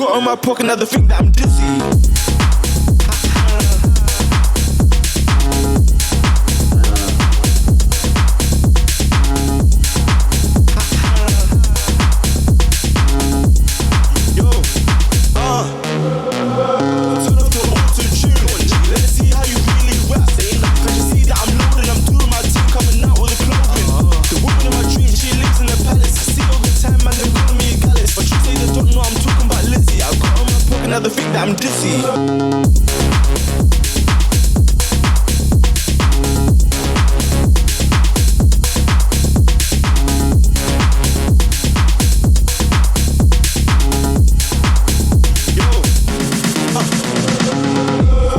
got in my pocket, now they think that I'm dizzy. Now they think that I'm dizzy.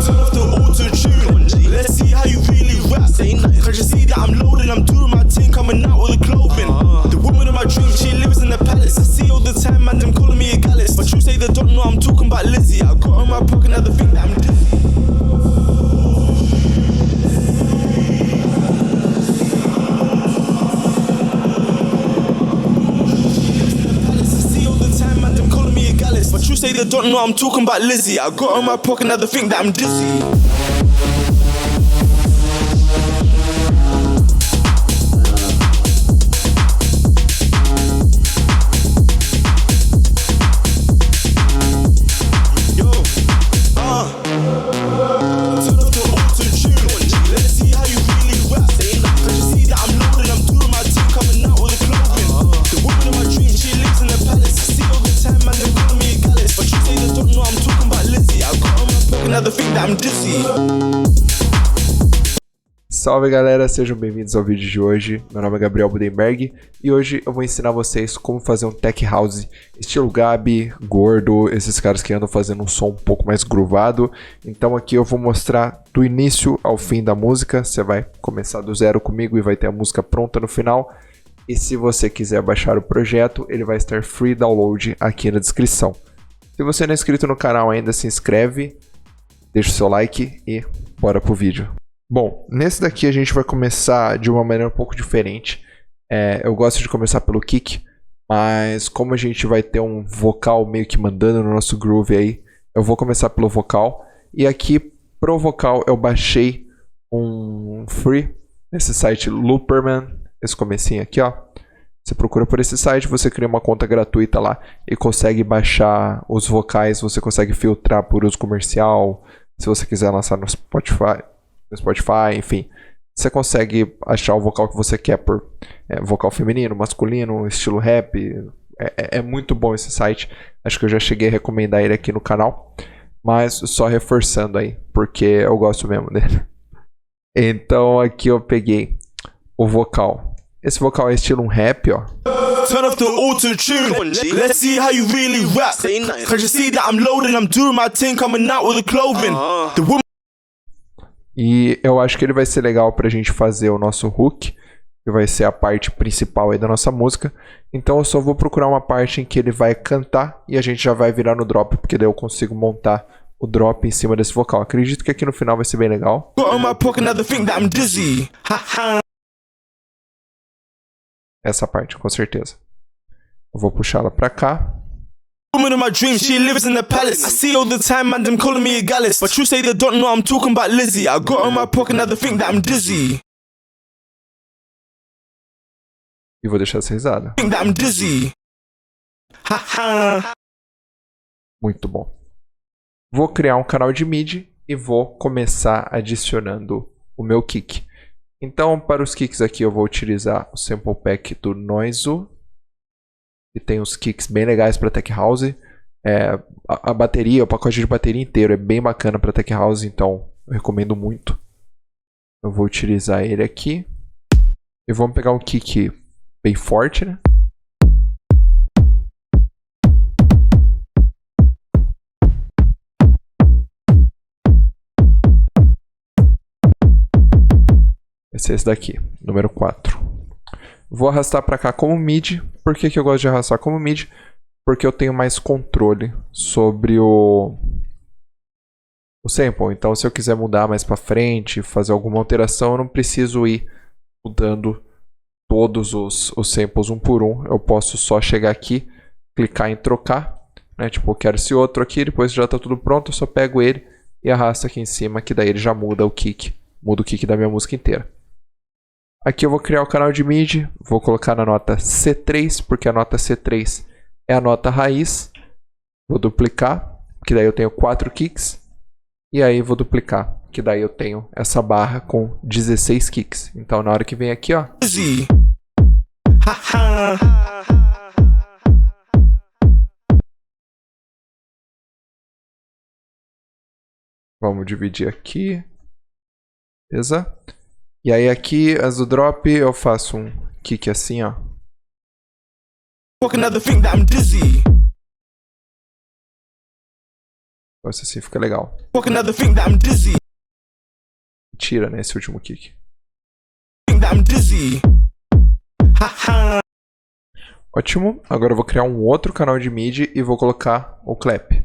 Turn off the auto-tune. Let's see how you really rap. Cause you see that I'm loaded, I'm doing my thing, coming out with a clothing. The woman of my dreams, she lives in the palace. I see all the time, man, them calling me a gallus. But you say they don't know I'm talking about Lizzie. I got in my pocket, now they think that I'm dizzy. But you say they don't know I'm talking about Lizzie. I got in my pocket, now they think that I'm dizzy. Salve galera, sejam bem-vindos ao vídeo de hoje. Meu nome é Gabriel Budenberg e hoje eu vou ensinar vocês como fazer um tech house estilo Gabi, Gordo, esses caras que andam fazendo um som um pouco mais groovado. Então aqui eu vou mostrar do início ao fim da música. Você vai começar do zero comigo e vai ter a música pronta no final. E se você quiser baixar o projeto, ele vai estar free download aqui na descrição. Se você não é inscrito no canal ainda, se inscreve, deixa o seu like e bora pro vídeo. Bom, nesse daqui a gente vai começar de uma maneira um pouco diferente. Eu gosto de começar pelo kick, mas como a gente vai ter um vocal meio que mandando no nosso groove aí, eu vou começar pelo vocal. E aqui pro vocal eu baixei um free nesse site Looperman, esse comecinho aqui, ó. Você procura por esse site, você cria uma conta gratuita lá e consegue baixar os vocais, você consegue filtrar por uso comercial, se você quiser lançar no Spotify, enfim. Você consegue achar o vocal que você quer por vocal feminino, masculino, estilo rap. É muito bom esse site. Acho que eu já cheguei a recomendar ele aqui no canal. Mas só reforçando aí, porque eu gosto mesmo dele. Então aqui eu peguei o vocal. Esse vocal é estilo um rap, ó. Turn off the auto-tune. Let's see how you really rap. Cause you see that I'm loaded, I'm doing my thing, coming out with a clothing. The woman. E eu acho que ele vai ser legal pra gente fazer o nosso hook, que vai ser a parte principal aí da nossa música. Então eu só vou procurar uma parte em que ele vai cantar e a gente já vai virar no drop, porque daí eu consigo montar o drop em cima desse vocal. Acredito que aqui no final vai ser bem legal. Essa parte, com certeza. Eu vou puxá-la pra cá. Woman of my dreams, she lives in the palace. I see all the time, man, them calling me a gallus. But you say they don't know I'm talking about Lizzie. I got in my pocket, now they think that I'm dizzy. E vou deixar essa risada. Think that I'm dizzy. Muito bom. Vou criar um canal de MIDI e vou começar adicionando o meu kick. Então, para os kicks aqui, eu vou utilizar o Sample Pack do Noizo. E tem uns kicks bem legais para Tech House. A bateria, o pacote de bateria inteiro é bem bacana para Tech House, então eu recomendo muito. Eu vou utilizar ele aqui. E vamos pegar um kick bem forte, né? Esse daqui, número 4. Vou arrastar para cá como MIDI. Por que eu gosto de arrastar como MIDI? Porque eu tenho mais controle sobre o sample. Então, se eu quiser mudar mais para frente, fazer alguma alteração, eu não preciso ir mudando todos os samples um por um. Eu posso só chegar aqui, clicar em trocar. né? Tipo, eu quero esse outro aqui, depois já tá tudo pronto, eu só pego ele e arrasto aqui em cima, que daí ele já muda o kick. Muda o kick da minha música inteira. Aqui eu vou criar o canal de MIDI, vou colocar na nota C3, porque a nota C3 é a nota raiz. Vou duplicar, que daí eu tenho 4 kicks. E aí vou duplicar, que daí eu tenho essa barra com 16 kicks. Então na hora que vem aqui, ó. Vamos dividir aqui. Beleza? E aí aqui, as do drop, eu faço um kick assim, ó. Nossa, assim fica legal. Tira, né, esse último kick. Ótimo. Agora eu vou criar um outro canal de MIDI e vou colocar o clap.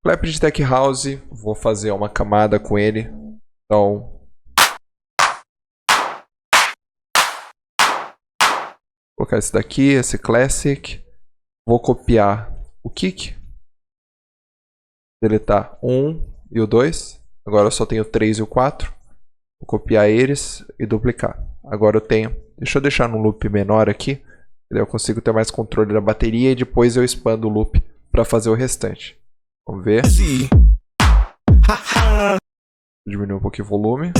Clap de Tech House. Vou fazer uma camada com ele. Então... vou colocar esse daqui, esse Classic. Vou copiar o kick. Deletar 1 e o 2. Agora eu só tenho o 3 e o 4. Vou copiar eles e duplicar. Agora eu tenho... deixa eu deixar no loop menor aqui. Daí eu consigo ter mais controle da bateria e depois eu expando o loop para fazer o restante. Vamos ver. Diminuir um pouquinho o volume.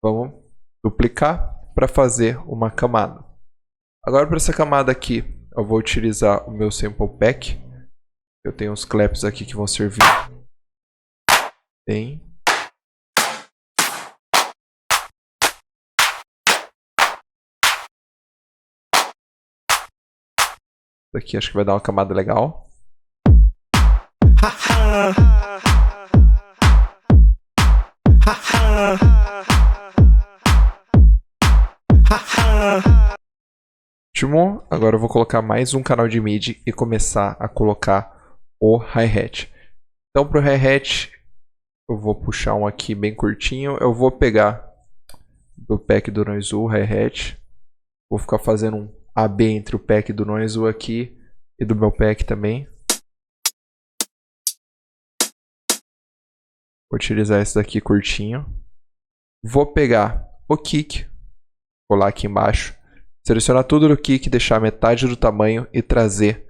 Vamos duplicar para fazer uma camada. Agora para essa camada aqui, eu vou utilizar o meu Sample Pack. Eu tenho uns claps aqui que vão servir bem. Aqui acho que vai dar uma camada legal. Ótimo. Agora eu vou colocar mais um canal de MIDI e começar a colocar o hi-hat. Então para o hi-hat eu vou puxar um aqui bem curtinho. Eu vou pegar do pack do Noizu hi-hat. Vou ficar fazendo um AB entre o pack do Noizu aqui e do meu pack também. Vou utilizar esse daqui curtinho. Vou pegar o kick, colar aqui embaixo, selecionar tudo do kick, deixar metade do tamanho e trazer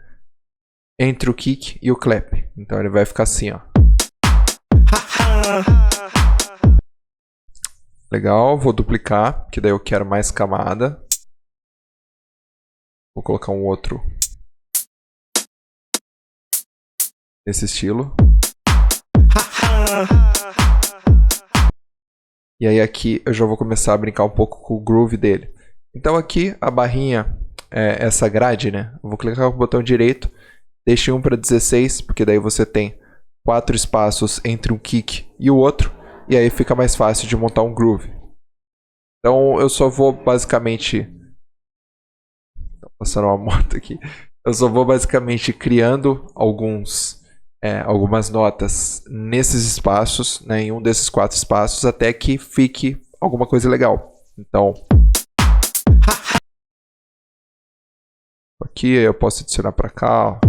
entre o kick e o clap. Então ele vai ficar assim, ó. Legal, vou duplicar, que daí eu quero mais camada. Vou colocar um outro nesse estilo. E aí aqui eu já vou começar a brincar um pouco com o groove dele. Então aqui a barrinha, essa grade, né? Eu vou clicar com o botão direito, deixe 1 para 16, porque daí você tem 4 espaços entre um kick e o outro. E aí fica mais fácil de montar um groove. Então eu só vou basicamente... tá passando uma moto aqui. Eu só vou basicamente criando algumas notas nesses espaços, né, em um desses 4 espaços, até que fique alguma coisa legal. Então, aqui eu posso adicionar para cá, ó.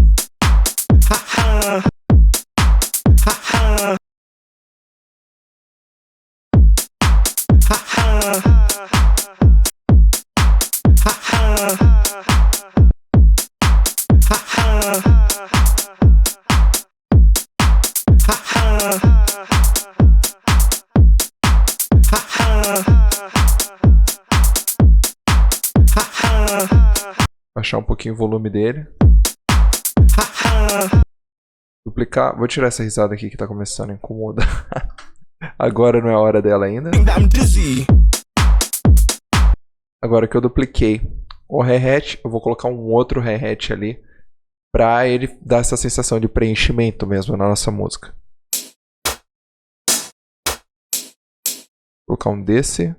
Baixar um pouquinho o volume dele. Duplicar. Vou tirar essa risada aqui que tá começando a incomodar. Agora não é a hora dela ainda. Agora que eu dupliquei o hi-hat, eu vou colocar um outro hi-hat ali pra ele dar essa sensação de preenchimento mesmo na nossa música. Vou colocar um desse.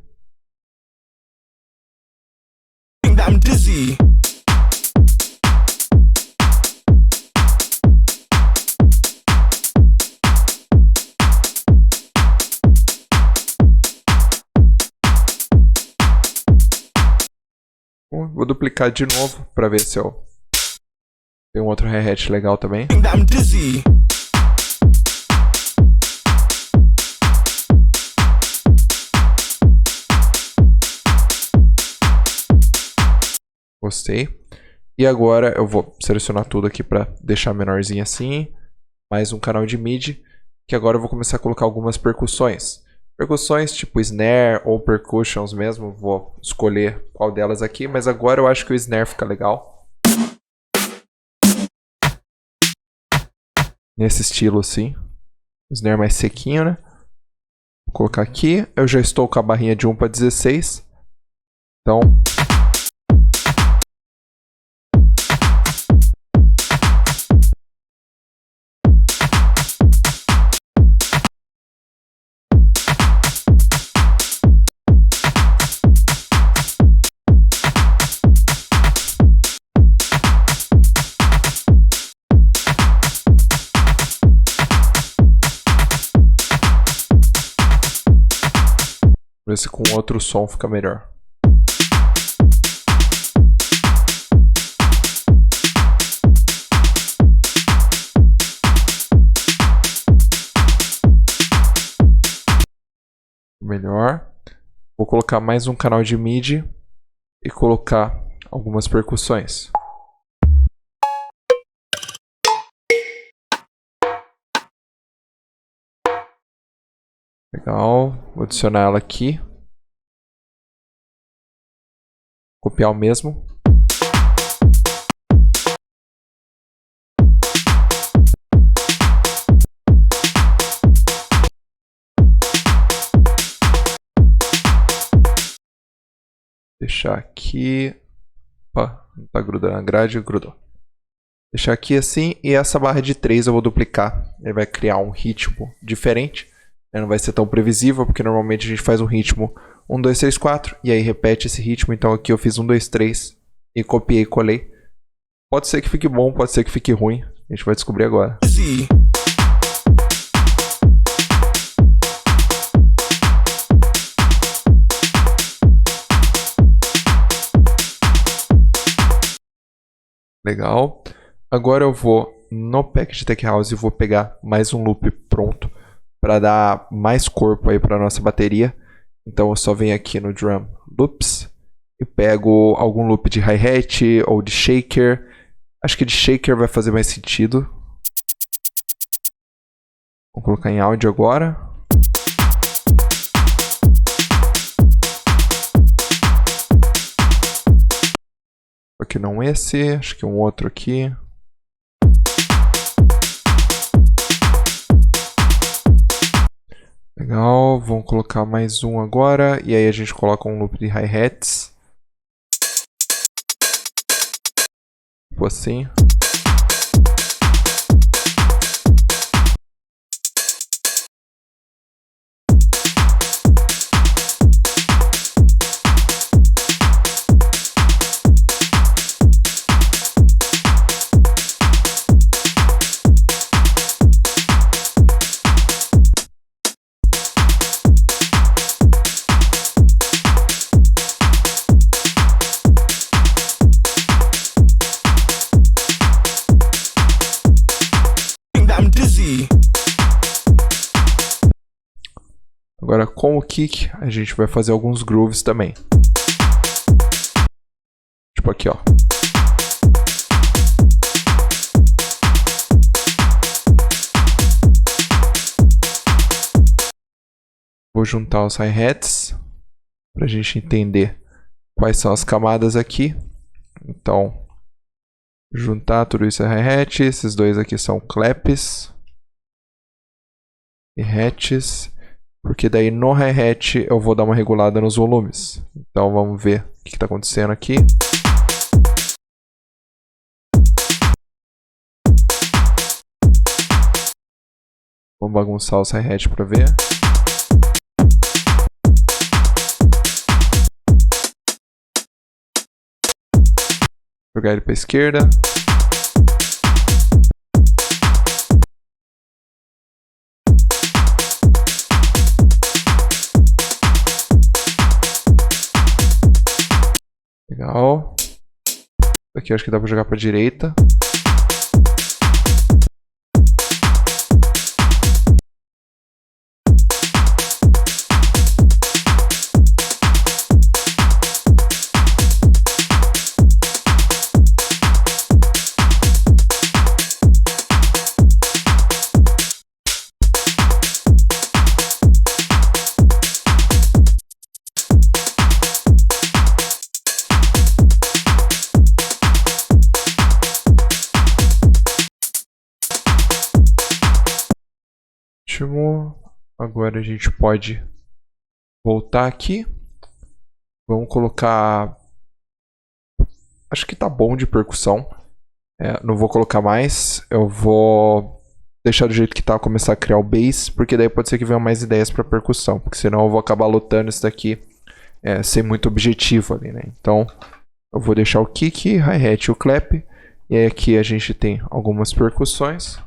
Vou duplicar de novo pra ver se eu tenho um outro hi-hat legal também. Think that I'm dizzy. Gostei. E agora eu vou selecionar tudo aqui pra deixar menorzinho assim. Mais um canal de MIDI. Que agora eu vou começar a colocar algumas percussões. Percussões tipo snare ou percussions mesmo. Vou escolher qual delas aqui. Mas agora eu acho que o snare fica legal. Nesse estilo assim. Snare mais sequinho, né? Vou colocar aqui. Eu já estou com a barrinha de 1 para 16. Então... ver se com outro som fica melhor. Melhor. Vou colocar mais um canal de MIDI e colocar algumas percussões. Legal, vou adicionar ela aqui. Copiar o mesmo. Deixar aqui. Opa, não tá grudando a grade, grudou. Deixar aqui assim, e essa barra de 3 eu vou duplicar. Ele vai criar um ritmo diferente. Não vai ser tão previsível, porque normalmente a gente faz um ritmo 1, 2, 3, 4, e aí repete esse ritmo. Então aqui eu fiz 1, 2, 3 e copiei e colei. Pode ser que fique bom, pode ser que fique ruim. A gente vai descobrir agora. Legal. Agora eu vou no pack de Tech House e vou pegar mais um loop pronto para dar mais corpo aí para nossa bateria. Então eu só venho aqui no Drum Loops e pego algum loop de hi-hat ou de shaker. Acho que de shaker vai fazer mais sentido. Vou colocar em áudio agora. Aqui não esse, acho que um outro aqui. Legal, vamos colocar mais um agora. E aí a gente coloca um loop de hi-hats. Tipo assim. Agora com o kick a gente vai fazer alguns grooves também. Tipo aqui, ó. Vou juntar os hi-hats para a gente entender quais são as camadas aqui. Então, juntar tudo isso é hi-hat. Esses dois aqui são claps e hats. Porque daí no hi-hat eu vou dar uma regulada nos volumes. Então vamos ver o que está acontecendo aqui. Vamos bagunçar os hi-hat para ver. Jogar ele para a esquerda. Legal. aqui acho que dá pra jogar pra direita. Agora a gente pode voltar aqui. Vamos colocar... Acho que tá bom de percussão. Não vou colocar mais. Eu vou deixar do jeito que tá, começar a criar o bass, porque daí pode ser que venham mais ideias para percussão, porque senão eu vou acabar lotando isso daqui sem muito objetivo ali, né? Então eu vou deixar o kick, hi-hat e o clap. E aí aqui a gente tem algumas percussões.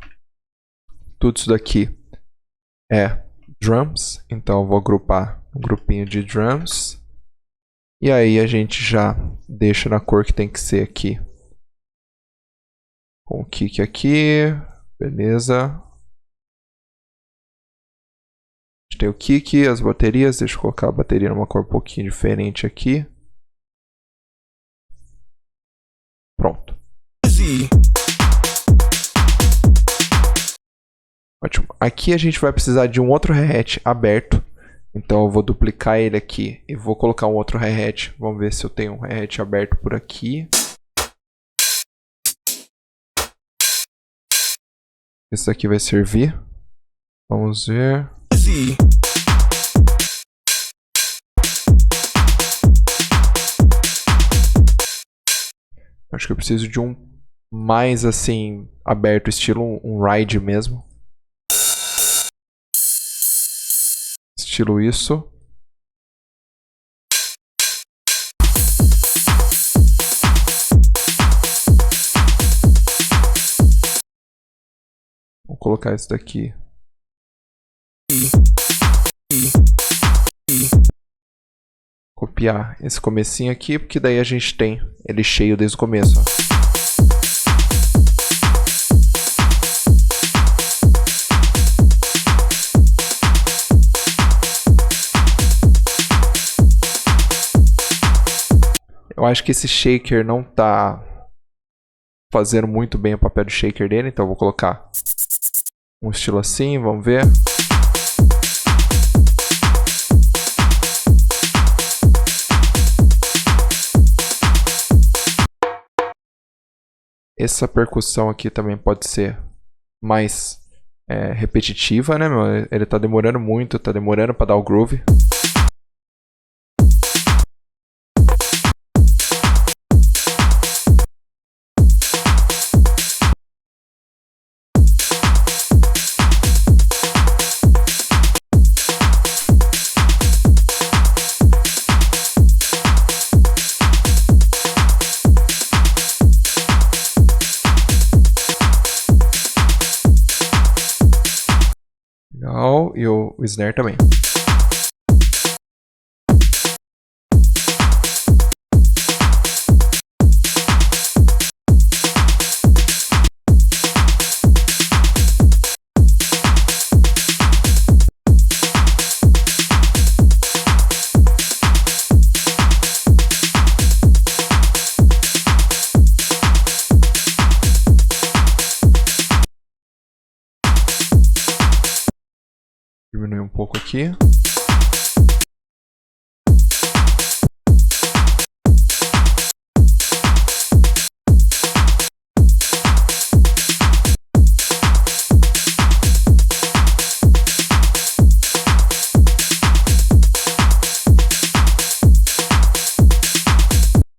Tudo isso daqui é drums, então eu vou agrupar um grupinho de drums. E aí a gente já deixa na cor que tem que ser aqui. Com o kick aqui, beleza. A gente tem o kick, as baterias, deixa eu colocar a bateria numa cor um pouquinho diferente aqui. Pronto. Ótimo. Aqui a gente vai precisar de um outro hi-hat aberto. Então eu vou duplicar ele aqui e vou colocar um outro hi-hat. Vamos ver se eu tenho um hi-hat aberto por aqui. Esse daqui vai servir. Vamos ver. Acho que eu preciso de um mais assim aberto, estilo um ride mesmo. Estilo isso. Vou colocar isso daqui. Copiar esse comecinho aqui, porque daí a gente tem ele cheio desde o começo, ó. Eu acho que esse shaker não tá fazendo muito bem o papel de shaker dele, então eu vou colocar um estilo assim, vamos ver. Essa percussão aqui também pode ser mais repetitiva, né, meu? Ele tá demorando muito, tá demorando pra dar o groove. Legal, e o snare também. Diminuir um pouco aqui.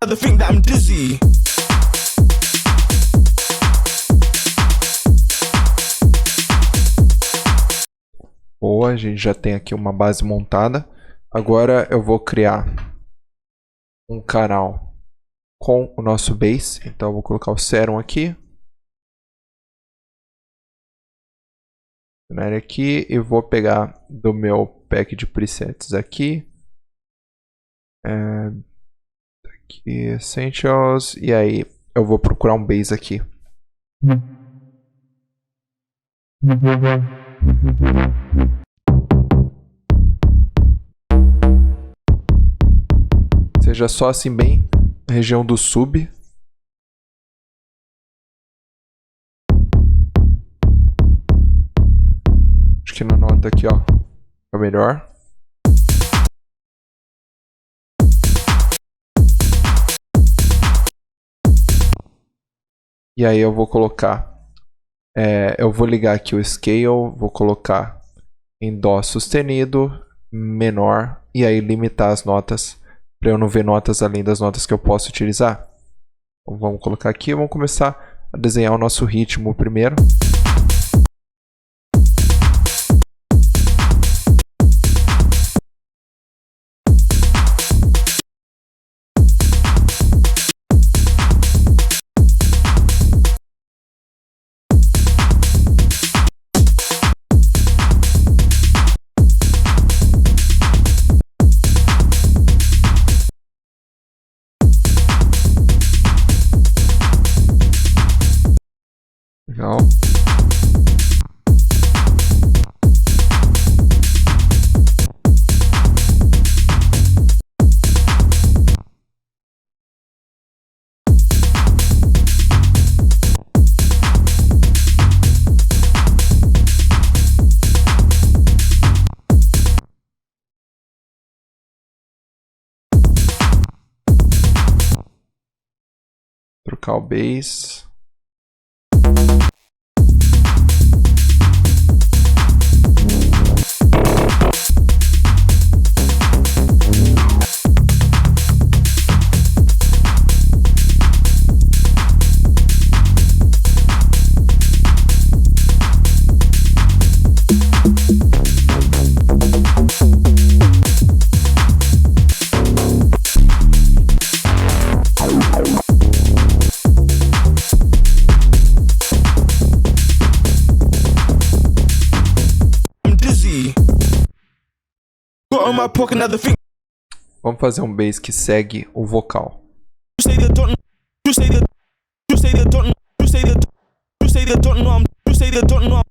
I think that I'm dizzy. Boa, a gente já tem aqui uma base montada. Agora eu vou criar um canal com o nosso bass. Então eu vou colocar o Serum aqui. Aqui e vou pegar do meu pack de presets aqui. Aqui Essentials. E aí eu vou procurar um bass aqui. Seja só assim bem região do sub. Acho que na nota aqui, ó, é melhor. E aí eu vou colocar, eu vou ligar aqui o scale, vou colocar em dó sustenido, menor, e aí limitar as notas, para eu não ver notas além das notas que eu posso utilizar. Então, vamos colocar aqui, vamos começar a desenhar o nosso ritmo primeiro. Legal. Trocar o bass. Got on my pocket another thing. Vamos fazer um bass que segue o vocal. You say that don't. You say that. You say that don't. You say that. You say that don't know I'm. You say that don't know I'm.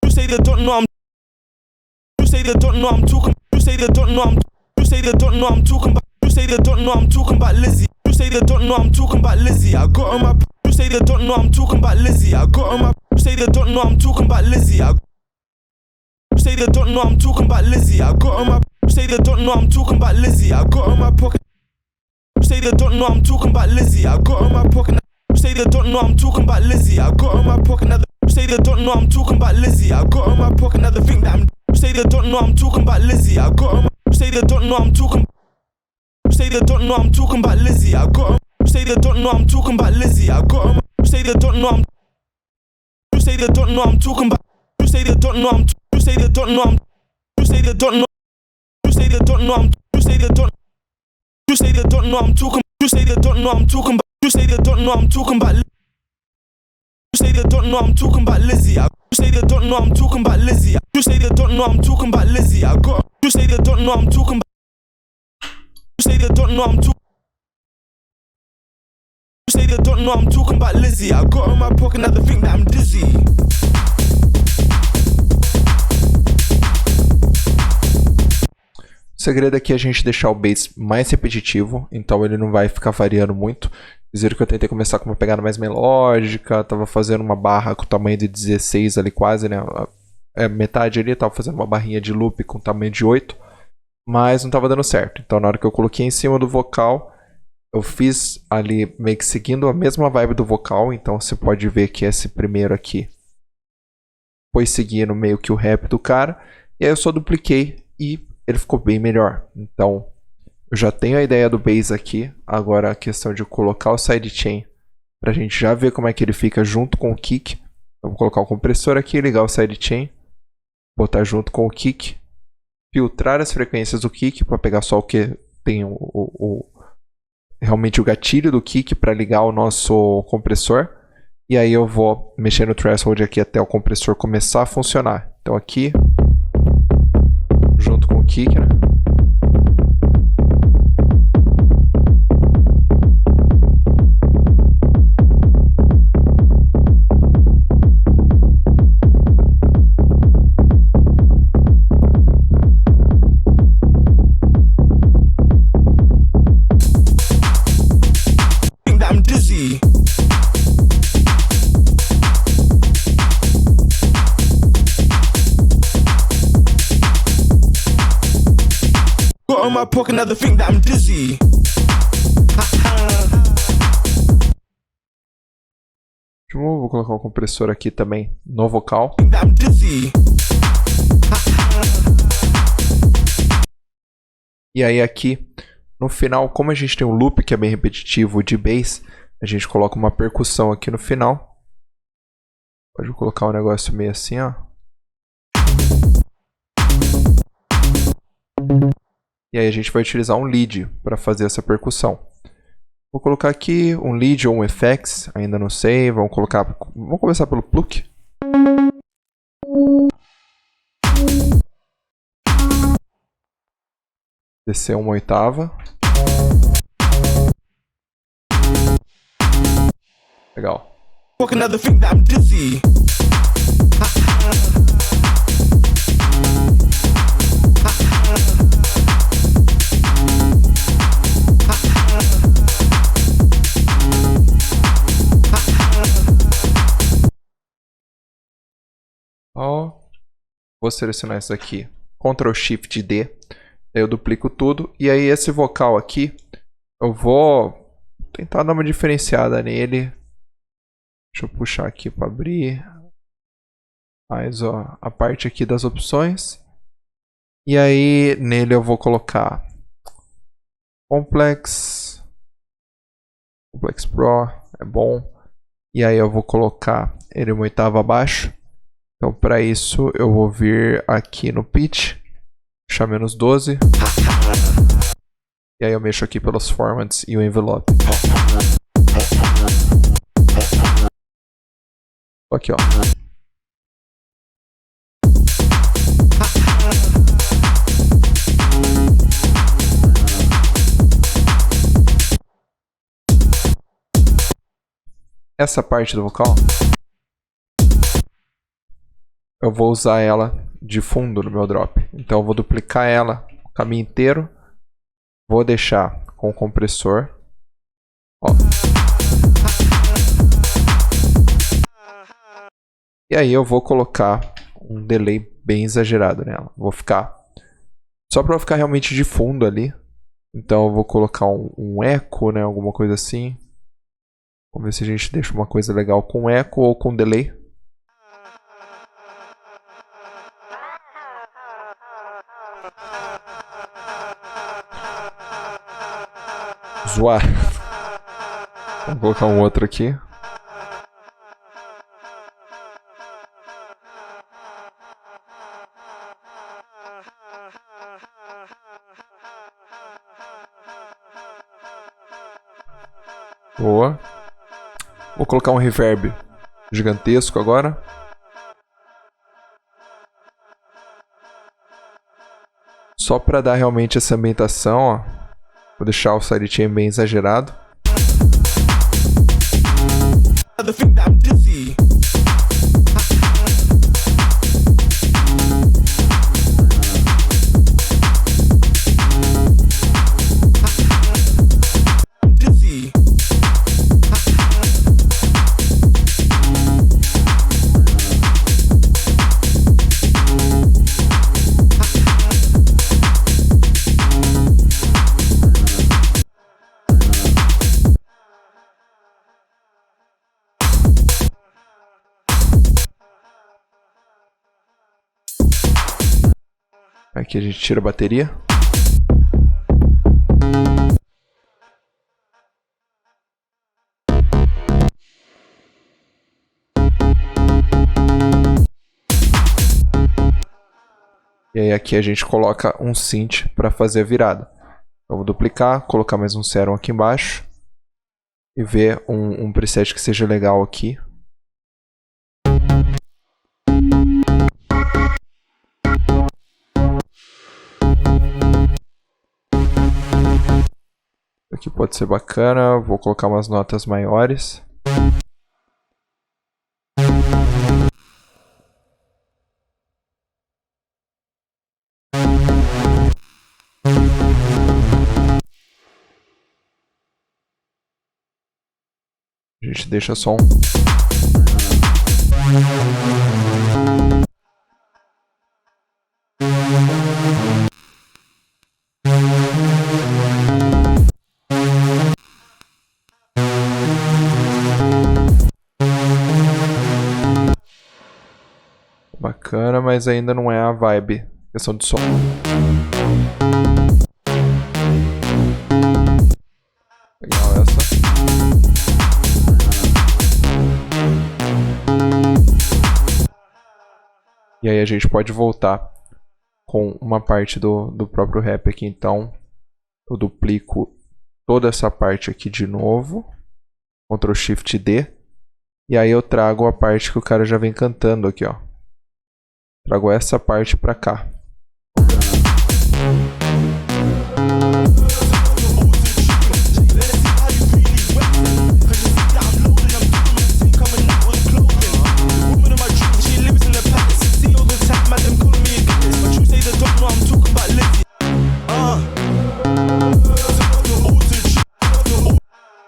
You say that don't know I'm. You say that don't know I'm talking. You say that don't know I'm. You say that don't know I'm talking about. You say that don't know I'm talking about Lizzie. You say that don't know I'm talking about Lizzie. I got on my. You say that don't know I'm talking about Lizzie. I got on my. You say that don't know I'm talking about Lizzie. You say that don't know I'm talking about Lizzie. I got on my. You say that don't know I'm talking about Lizzie. I got on my pocket. You say that don't know I'm talking about Lizzie. I got on my pocket. You say that don't know I'm talking about Lizzie. I got on my pocket. You say that don't know I'm talking about Lizzie. I got on my pocket. Another thing that I'm. You say that don't know I'm talking about Lizzie. I got on my. You say that don't know I'm talking. You say that don't know I'm talking about Lizzie. I got on. You say that don't know I'm talking about Lizzie. I got on my. You say that don't know I'm. You say that don't know I'm talking about. You say that don't know I'm. You say that don't know I'm. You say that don't know. You say that don't know I'm. You say that don't. You say that don't know I'm talking. You say that don't know I'm talking about. You say that don't know I'm talking about. You say that don't know I'm talking about Lizzie. You say that don't know I'm talking about Lizzie. You say that don't know I'm talking about Lizzie. I got. You say that don't know I'm talking about. You say that don't know I'm talking. You say that don't know I'm talking about Lizzie. I got on my pocket another thing that I'm dizzy. O segredo aqui é a gente deixar o bass mais repetitivo, então ele não vai ficar variando muito. Vocês viram que eu tentei começar com uma pegada mais melódica, tava fazendo uma barra com tamanho de 16 ali quase, né? Metade ali, tava fazendo uma barrinha de loop com tamanho de 8, mas não tava dando certo. Então na hora que eu coloquei em cima do vocal, eu fiz ali meio que seguindo a mesma vibe do vocal, então você pode ver que esse primeiro aqui foi seguindo meio que o rap do cara, e aí eu só dupliquei e ele ficou bem melhor. Então eu já tenho a ideia do bass aqui. Agora a questão de colocar o sidechain pra gente já ver como é que ele fica junto com o kick. Vamos colocar o compressor aqui, ligar o sidechain, botar junto com o kick, filtrar as frequências do kick para pegar só o que tem realmente o gatilho do kick para ligar o nosso compressor. E aí eu vou mexer no threshold aqui até o compressor começar a funcionar. Então aqui junto com o kick, né? on my pocket, now they think that I'm dizzy. Vou colocar um compressor aqui também no vocal. That I'm dizzy. E aí aqui, no final, como a gente tem um loop que é bem repetitivo de bass, a gente coloca uma percussão aqui no final. Pode colocar um negócio meio assim, ó. E aí a gente vai utilizar um lead para fazer essa percussão. Vou colocar aqui um lead ou um effects, ainda não sei. Vamos começar pelo pluck. Descer uma oitava. Legal. Vou selecionar isso aqui, Ctrl Shift D, daí eu duplico tudo, e aí esse vocal aqui, eu vou tentar dar uma diferenciada nele. Deixa eu puxar aqui para abrir mais a parte aqui das opções, e aí nele eu vou colocar Complex Pro, é bom, e aí eu vou colocar ele uma oitava abaixo. Então, para isso, eu vou vir aqui no pitch, puxar -12. E aí eu mexo aqui pelos formats e o envelope. Aqui, ó. Essa parte do vocal, eu vou usar ela de fundo no meu drop. Então eu vou duplicar ela o caminho inteiro. Vou deixar com o compressor. Ó. E aí eu vou colocar um delay bem exagerado nela. Vou ficar... Só para ficar realmente de fundo ali. Então eu vou colocar um eco, né? Alguma coisa assim. Vamos ver se a gente deixa uma coisa legal com eco ou com delay. Zoar. Vamos colocar um outro aqui. Boa. Vou colocar um reverb gigantesco agora. Só para dar realmente essa ambientação, ó. Vou deixar o sidechain bem exagerado. Aqui a gente tira a bateria. E aí aqui a gente coloca um synth para fazer a virada. Eu vou duplicar, colocar mais um serum aqui embaixo. E ver um preset que seja legal aqui. Aqui pode ser bacana, vou colocar umas notas maiores. A gente deixa só um... bacana, mas ainda não é a vibe. Questão de som. Legal essa. E aí a gente pode voltar com uma parte do próprio rap aqui. Então eu duplico toda essa parte aqui de novo. Ctrl Shift D. E aí eu trago a parte que o cara já vem cantando aqui, ó. Trago essa parte pra cá.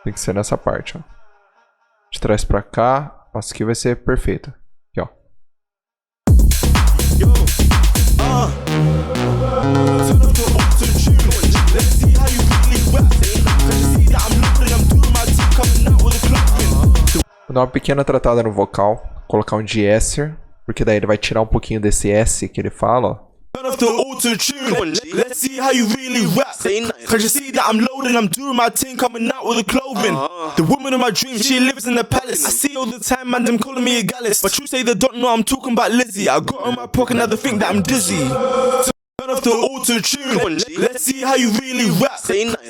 Tem que ser nessa parte, ó. De trás pra cá. Nossa, aqui vai ser perfeito. Aqui, ó. Vou dar uma pequena tratada no vocal. Colocar um de-esser. Porque daí ele vai tirar um pouquinho desse S que ele fala, ó. Turn off the auto-tune. Let's see how you really rap. Cause you see that I'm loading, I'm doing my thing, coming out with the clothing. The woman of my dreams, she lives in the palace. I see all the time, man, them calling me a gallus. But you say they don't know I'm talking about Lizzie. I got in my pocket, now they think that I'm dizzy. Turn off the auto-tune. Let's see how you really rap.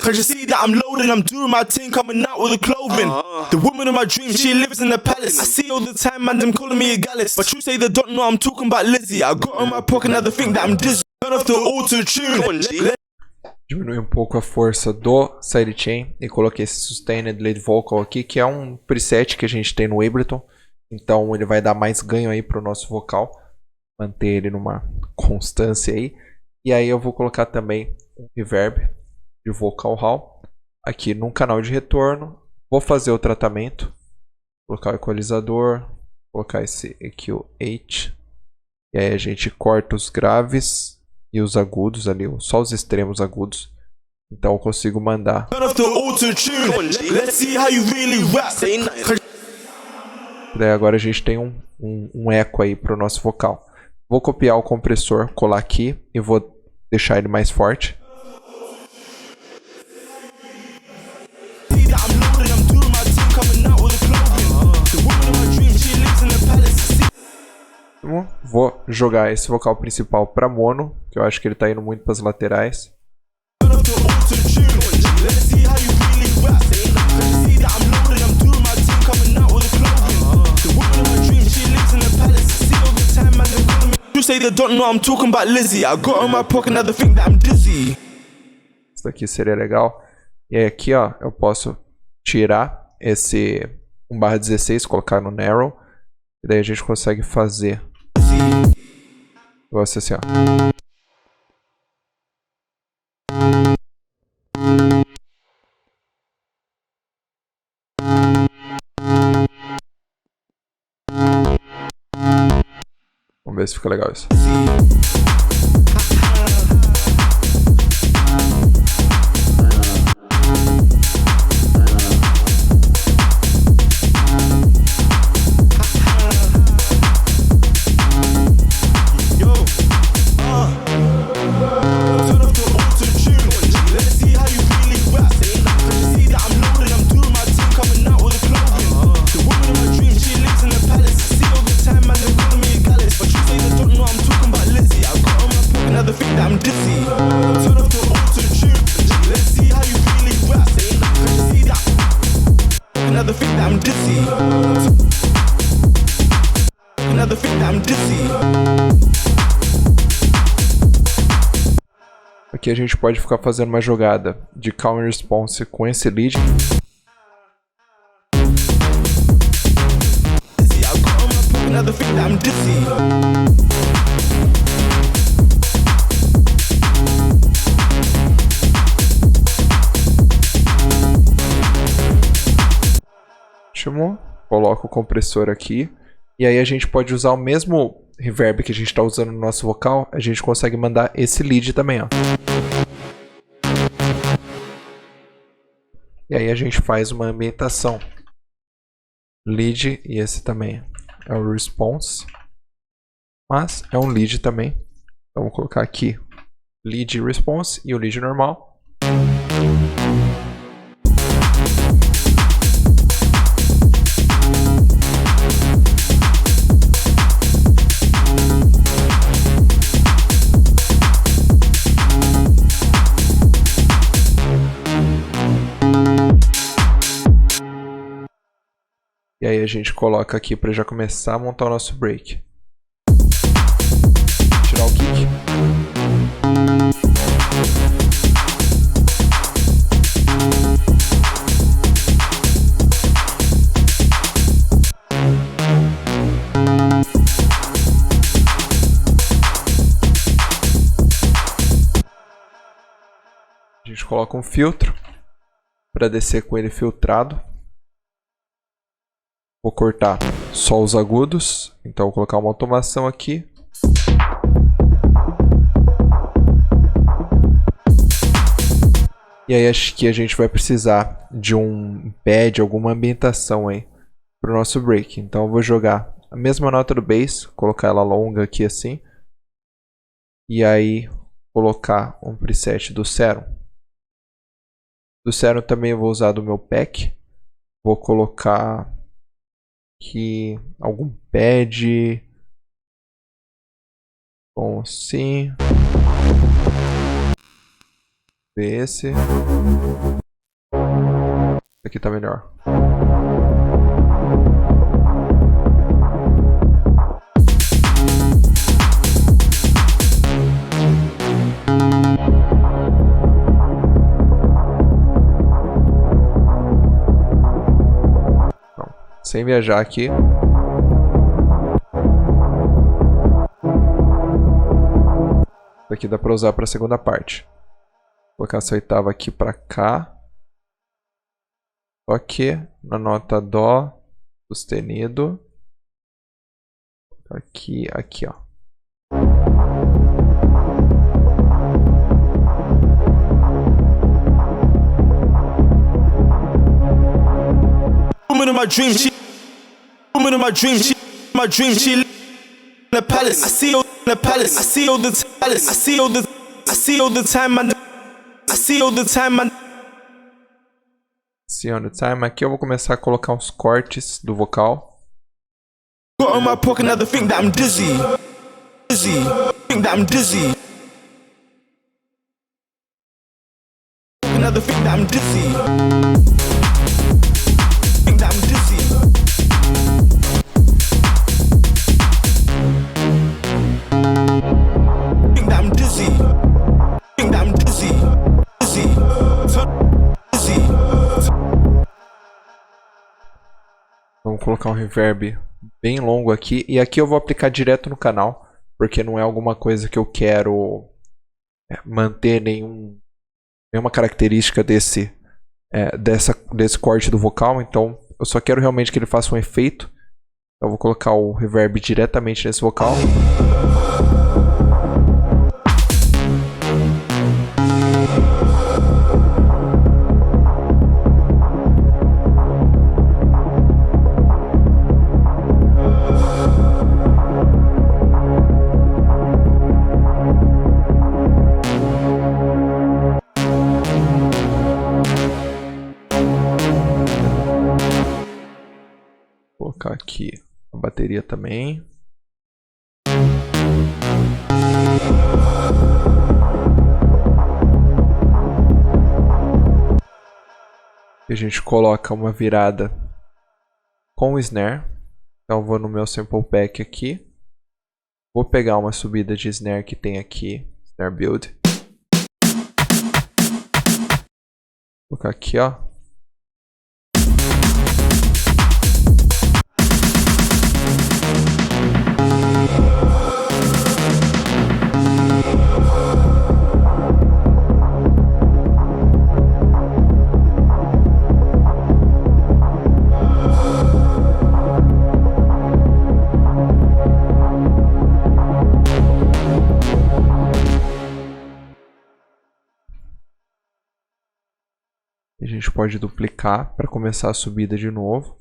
Cause you see that I'm loading, I'm doing my thing, coming out with the clothing. The woman of my dreams, she lives in the palace. I see all the time, man, them calling me a gallus. But you say they don't know I'm talking about Lizzie. I got in my pocket, now they think that I'm dizzy. Turn off the auto-tune. Diminui um pouco a força do sidechain e coloquei esse Sustained Lead Vocal aqui, que é um preset que a gente tem no Ableton. Então ele vai dar mais ganho aí pro nosso vocal. Manter ele numa constância aí. E aí eu vou colocar também um reverb de vocal hall aqui no canal de retorno. Vou fazer o tratamento. Colocar o equalizador. Colocar esse aqui, o H. E aí a gente corta os graves e os agudos ali, só os extremos agudos. Então eu consigo mandar. Daí agora a gente tem um eco aí para o nosso vocal. Vou copiar o compressor, colar aqui e vou deixar ele mais forte. Vou jogar esse vocal principal para mono, que eu acho que ele tá indo muito para as laterais. Isso daqui seria legal. E aí aqui, ó, eu posso tirar esse 1/16, colocar no narrow, e daí a gente consegue fazer negócio assim, ó. Vamos ver se fica legal isso. Aqui a gente pode ficar fazendo uma jogada de Calm and Response com esse lead. Ótimo. Coloco o compressor aqui. E aí a gente pode usar o mesmo reverb que a gente está usando no nosso vocal. A gente consegue mandar esse lead também, ó. E aí a gente faz uma ambientação. Lead, e esse também é o response. mas é um lead também. Então vou colocar aqui lead response e o lead normal. E aí a gente coloca aqui para já começar a montar o nosso break. Tirar o kick. A gente coloca um filtro para descer com ele filtrado. Vou cortar só os agudos, então vou colocar uma automação aqui. E aí acho que a gente vai precisar de um pad, alguma ambientação aí para o nosso break. Então eu vou jogar a mesma nota do bass, colocar ela longa aqui assim. E aí colocar um preset do Serum. Do Serum também eu vou usar do meu pack. Vou colocar aqui algum pad, bom, assim, esse aqui tá melhor. Sem viajar aqui. Isso aqui dá para usar para a segunda parte. Vou colocar essa oitava aqui para cá. Só que na nota Dó sustenido. Aqui, aqui, ó. Woman in my dream, she. Woman in my dream, she. My dream, she. In the palace, I see all in the palace. I see all the palace. I see all the. I see all the time, man. I see all the time, man. See all the time. Aqui eu vou começar a colocar uns cortes do vocal. Got on my pocket, another think that I'm dizzy. Dizzy, think that I'm dizzy. Another think that I'm dizzy. Think that I'm dizzy. Think that I'm dizzy. Think that I'm dizzy. Dizzy. Dizzy. Vamos colocar um reverb bem longo aqui. E aqui eu vou aplicar direto no canal, porque não é alguma coisa que eu quero manter nenhuma característica desse corte do vocal. Então eu só quero realmente que ele faça um efeito. Então eu vou colocar o reverb diretamente nesse vocal. Vou colocar aqui a bateria também. E a gente coloca uma virada com o snare. Então eu vou no meu sample pack aqui. Vou pegar uma subida de snare que tem aqui, snare build. Vou colocar aqui, ó. A gente pode duplicar para começar a subida de novo.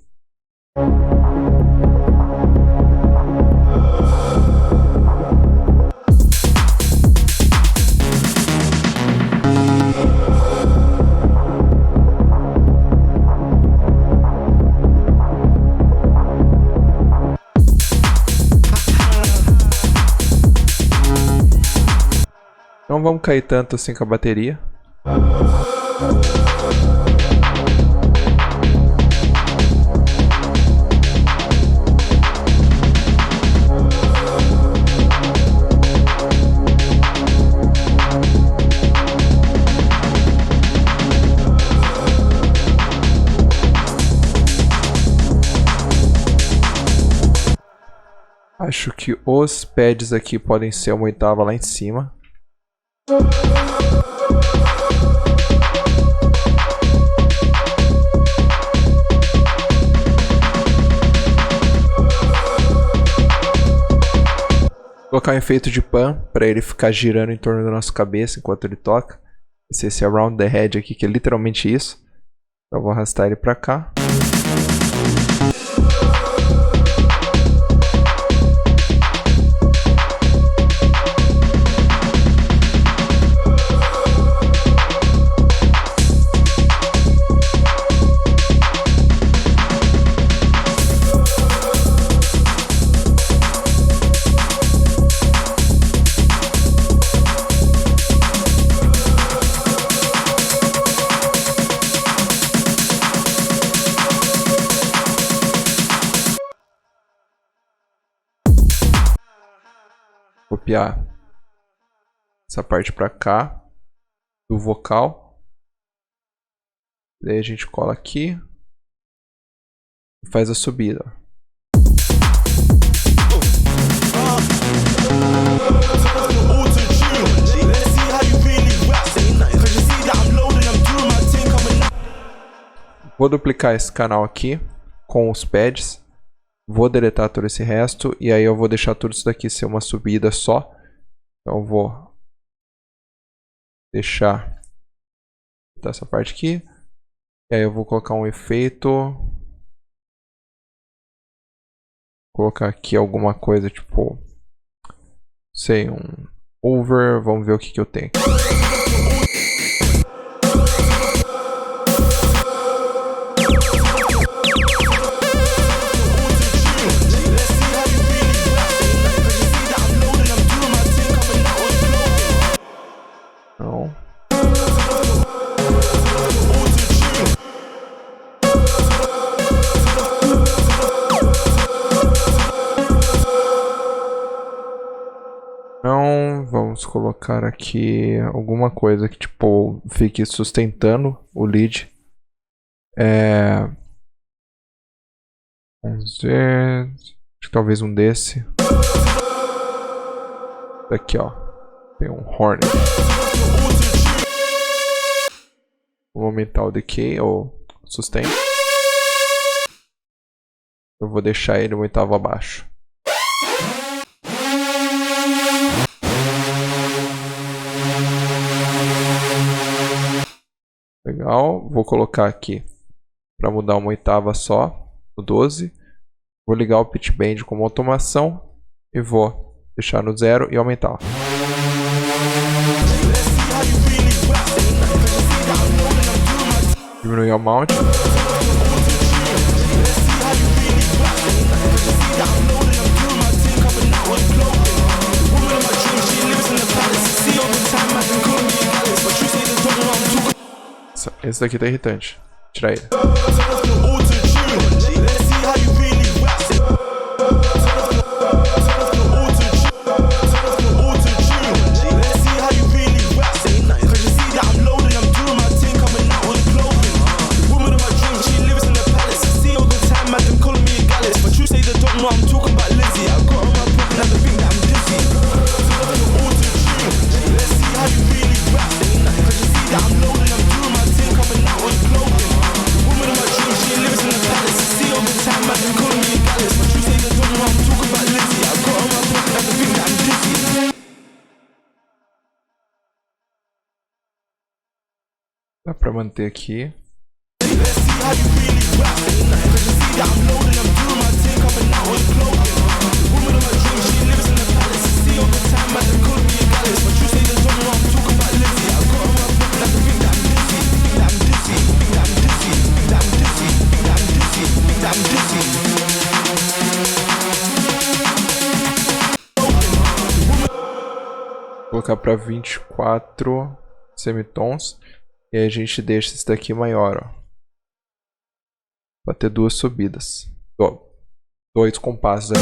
Não vamos cair tanto assim com a bateria. Acho que os pads aqui podem ser uma oitava lá em cima. Vou colocar um efeito de pan para ele ficar girando em torno da nossa cabeça enquanto ele toca. Esse Around the Head aqui, que é literalmente isso. Então eu vou arrastar ele para cá. Copiar essa parte pra cá do vocal. Daí a gente cola aqui e faz a subida. Vou duplicar esse canal aqui com os pads. Vou deletar todo esse resto e aí eu vou deixar tudo isso daqui ser uma subida só. Então eu vou deixar essa parte aqui. E aí eu vou colocar um efeito. Colocar aqui alguma coisa tipo, sei, um over. Vamos ver o que eu tenho. Então, vamos colocar aqui alguma coisa que tipo fique sustentando o lead. Vamos ver, acho que talvez um desse. Aqui, ó, tem um horn. Vou aumentar o decay ou sustain. Eu vou deixar ele uma oitava abaixo. Legal, vou colocar aqui para mudar uma oitava só, o 12. Vou ligar o pitch bend como automação e vou deixar no 0 e aumentar. Diminuir o mount. Esse daqui tá irritante. Tirar ele. Dá pra manter aqui. Vou colocar colocar pra 24 semitons. E aí a gente deixa esse daqui maior, ó. Pra ter duas subidas. Ó, 2 compassos aqui.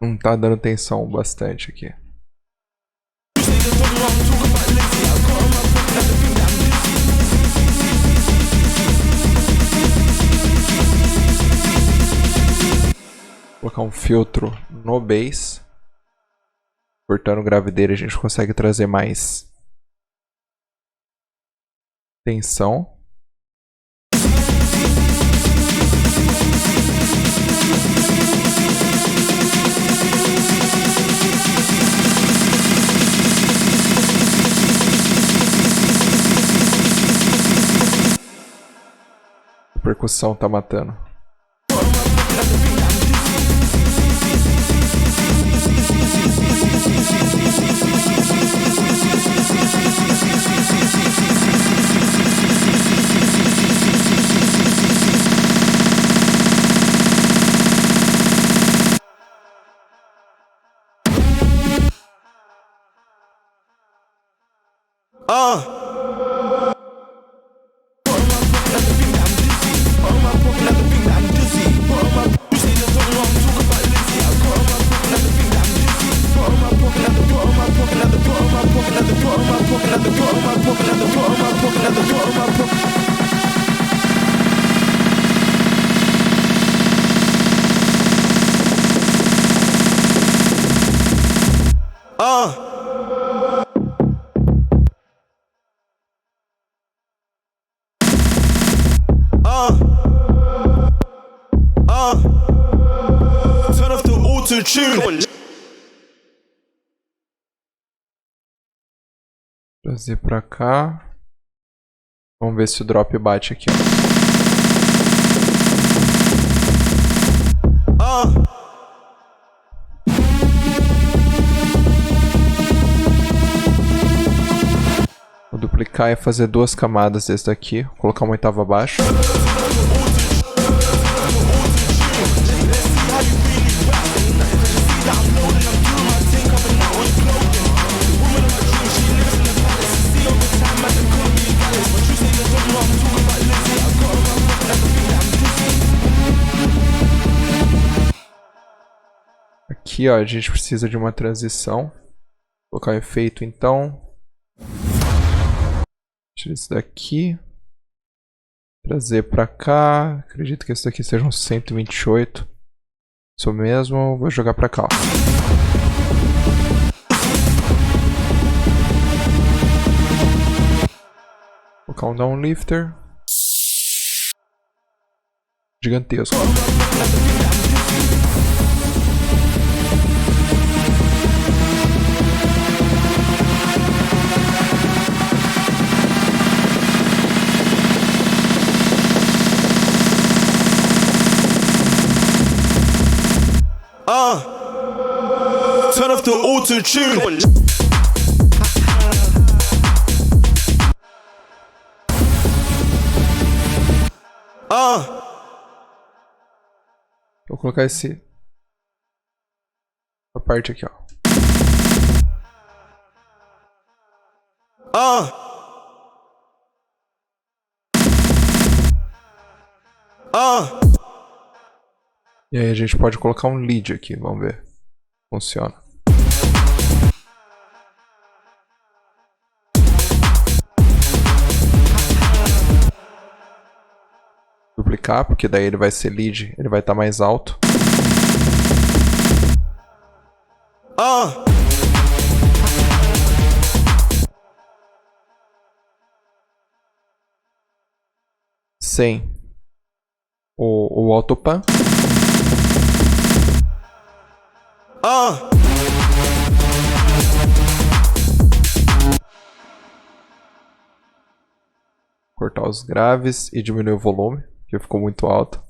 Não tá dando tensão bastante aqui. Vou colocar um filtro no bass. Cortando o grave dele a gente consegue trazer mais tensão. A percussão tá matando. Turn off the auto-tune. Trazer pra cá. Vamos ver se o drop bate aqui, ó. Vou duplicar e fazer 2 camadas desse daqui. Vou colocar uma oitava abaixo. Aqui, ó, a gente precisa de uma transição. Vou colocar o efeito, então. Tira isso daqui. Trazer pra cá. Acredito que esse daqui seja um 128. Isso mesmo. Vou jogar pra cá, ó. Vou colocar um downlifter. Gigantesco. Turn off the auto-tune. Vou colocar essa parte aqui, ó. E aí a gente pode colocar um lead aqui, vamos ver. Funciona. Duplicar, porque daí ele vai ser lead, ele vai estar mais alto. Sem o autopan. Cortar os graves e diminuir o volume, que ficou muito alto.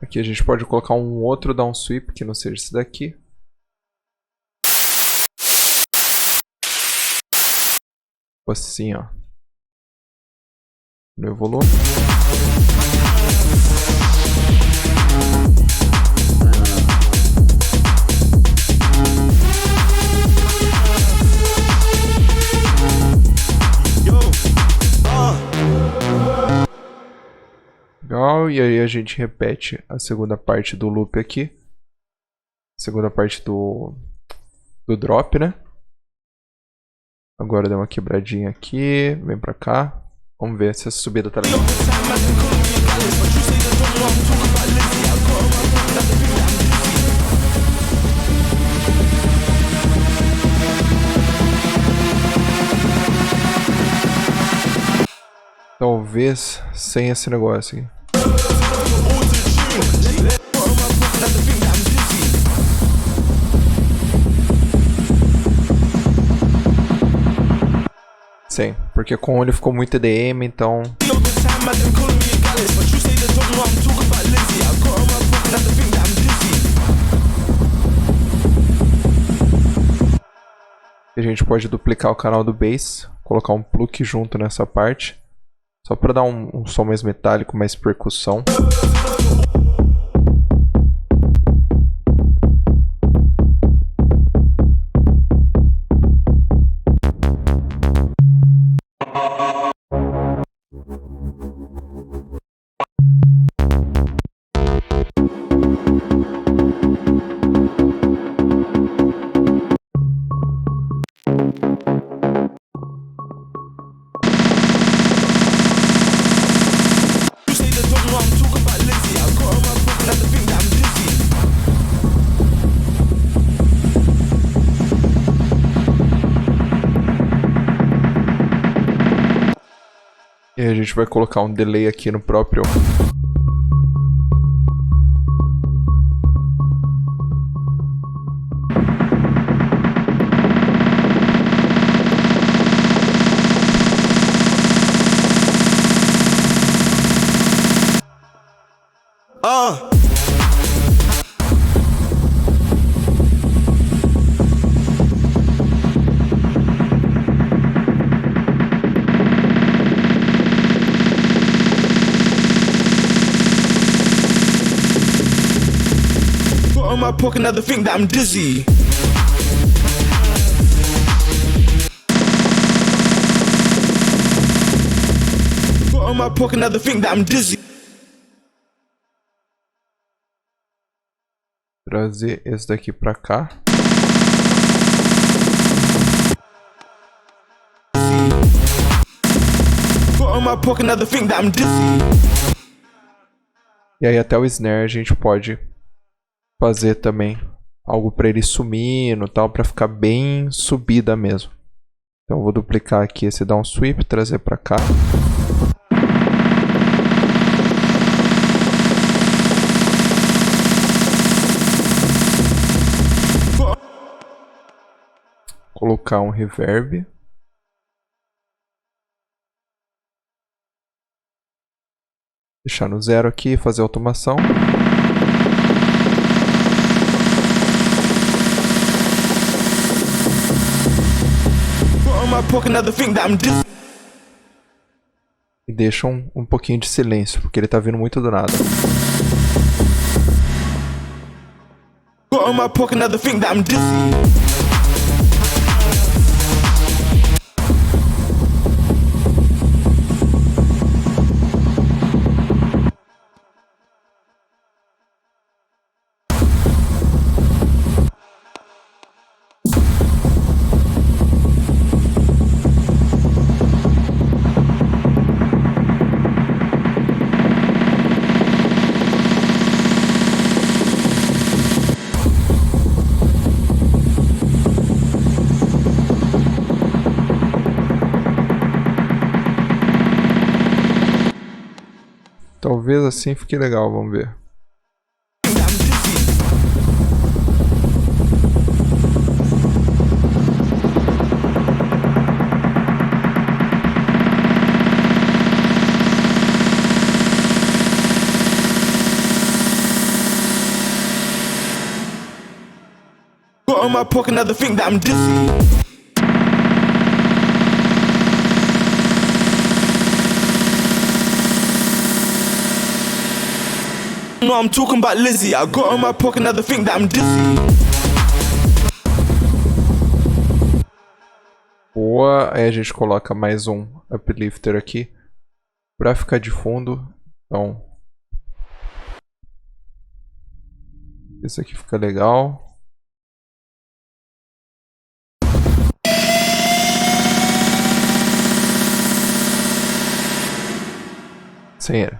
Aqui a gente pode colocar um outro down sweep que não seja esse daqui. Assim, ó. No volume. Legal, e aí a gente repete a segunda parte do loop aqui. Segunda parte do drop, né? Agora deu uma quebradinha aqui, vem pra cá. Vamos ver se essa subida tá legal. Talvez sem esse negócio aqui. Sim, porque com ele ficou muito EDM, então... A gente pode duplicar o canal do bass, colocar um plug junto nessa parte. Só para dar um som mais metálico, mais percussão. E a gente vai colocar um delay aqui no próprio... On my pocket, another thing that I'm dizzy. Got on my pocket, another thing that I'm dizzy. Trazer esse daqui pra cá. Got on my pocket, another thing that I'm dizzy. E aí até o snare a gente pode fazer também algo para ele sumindo e tal, para ficar bem subida mesmo. Então eu vou duplicar aqui esse down sweep, trazer para cá. colocar um reverb. Deixar no 0 aqui, fazer automação. E deixa um pouquinho de silêncio, porque ele tá vindo muito do nada. Got in my pocket another thing that I'm dizzy. Talvez assim fique legal, vamos ver. Got in my pocket another thing that I'm dizzy. No, I'm talking about Lizzie. I got in my pocket another thing that I'm dizzy. Boa, aí a gente coloca mais um uplifter aqui pra ficar de fundo. Então, esse aqui fica legal. Sem ele.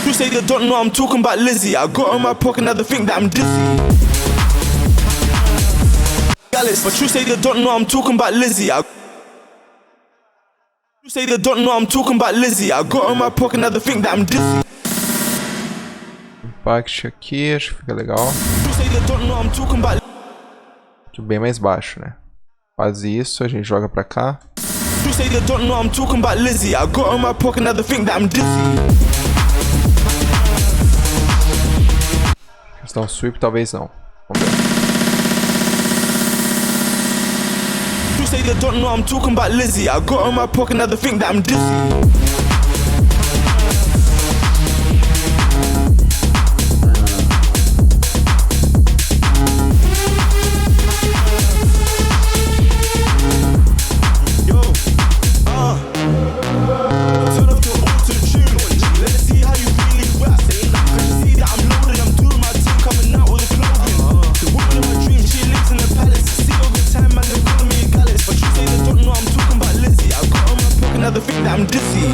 You say they don't know I'm talking about Lizzie. I got in my pocket another thing that I'm dizzy. Gallus, but you say they don't know I'm talking about Lizzie. You say they don't know I'm talking about Lizzie. I got in my pocket another thing that I'm dizzy. Impact aqui, acho que fica legal. You say they don't know I'm talking about. Aqui bem mais baixo, né? Faz isso, a gente joga pra cá. You say they don't know I'm talking about Lizzie. I got in my pocket another thing that I'm dizzy. Questão sweep, talvez não. Vamos ver. You say they don't know I'm talking about Lizzie. I got in my pocket another thing that I'm dizzy. Another thing that I'm dizzy.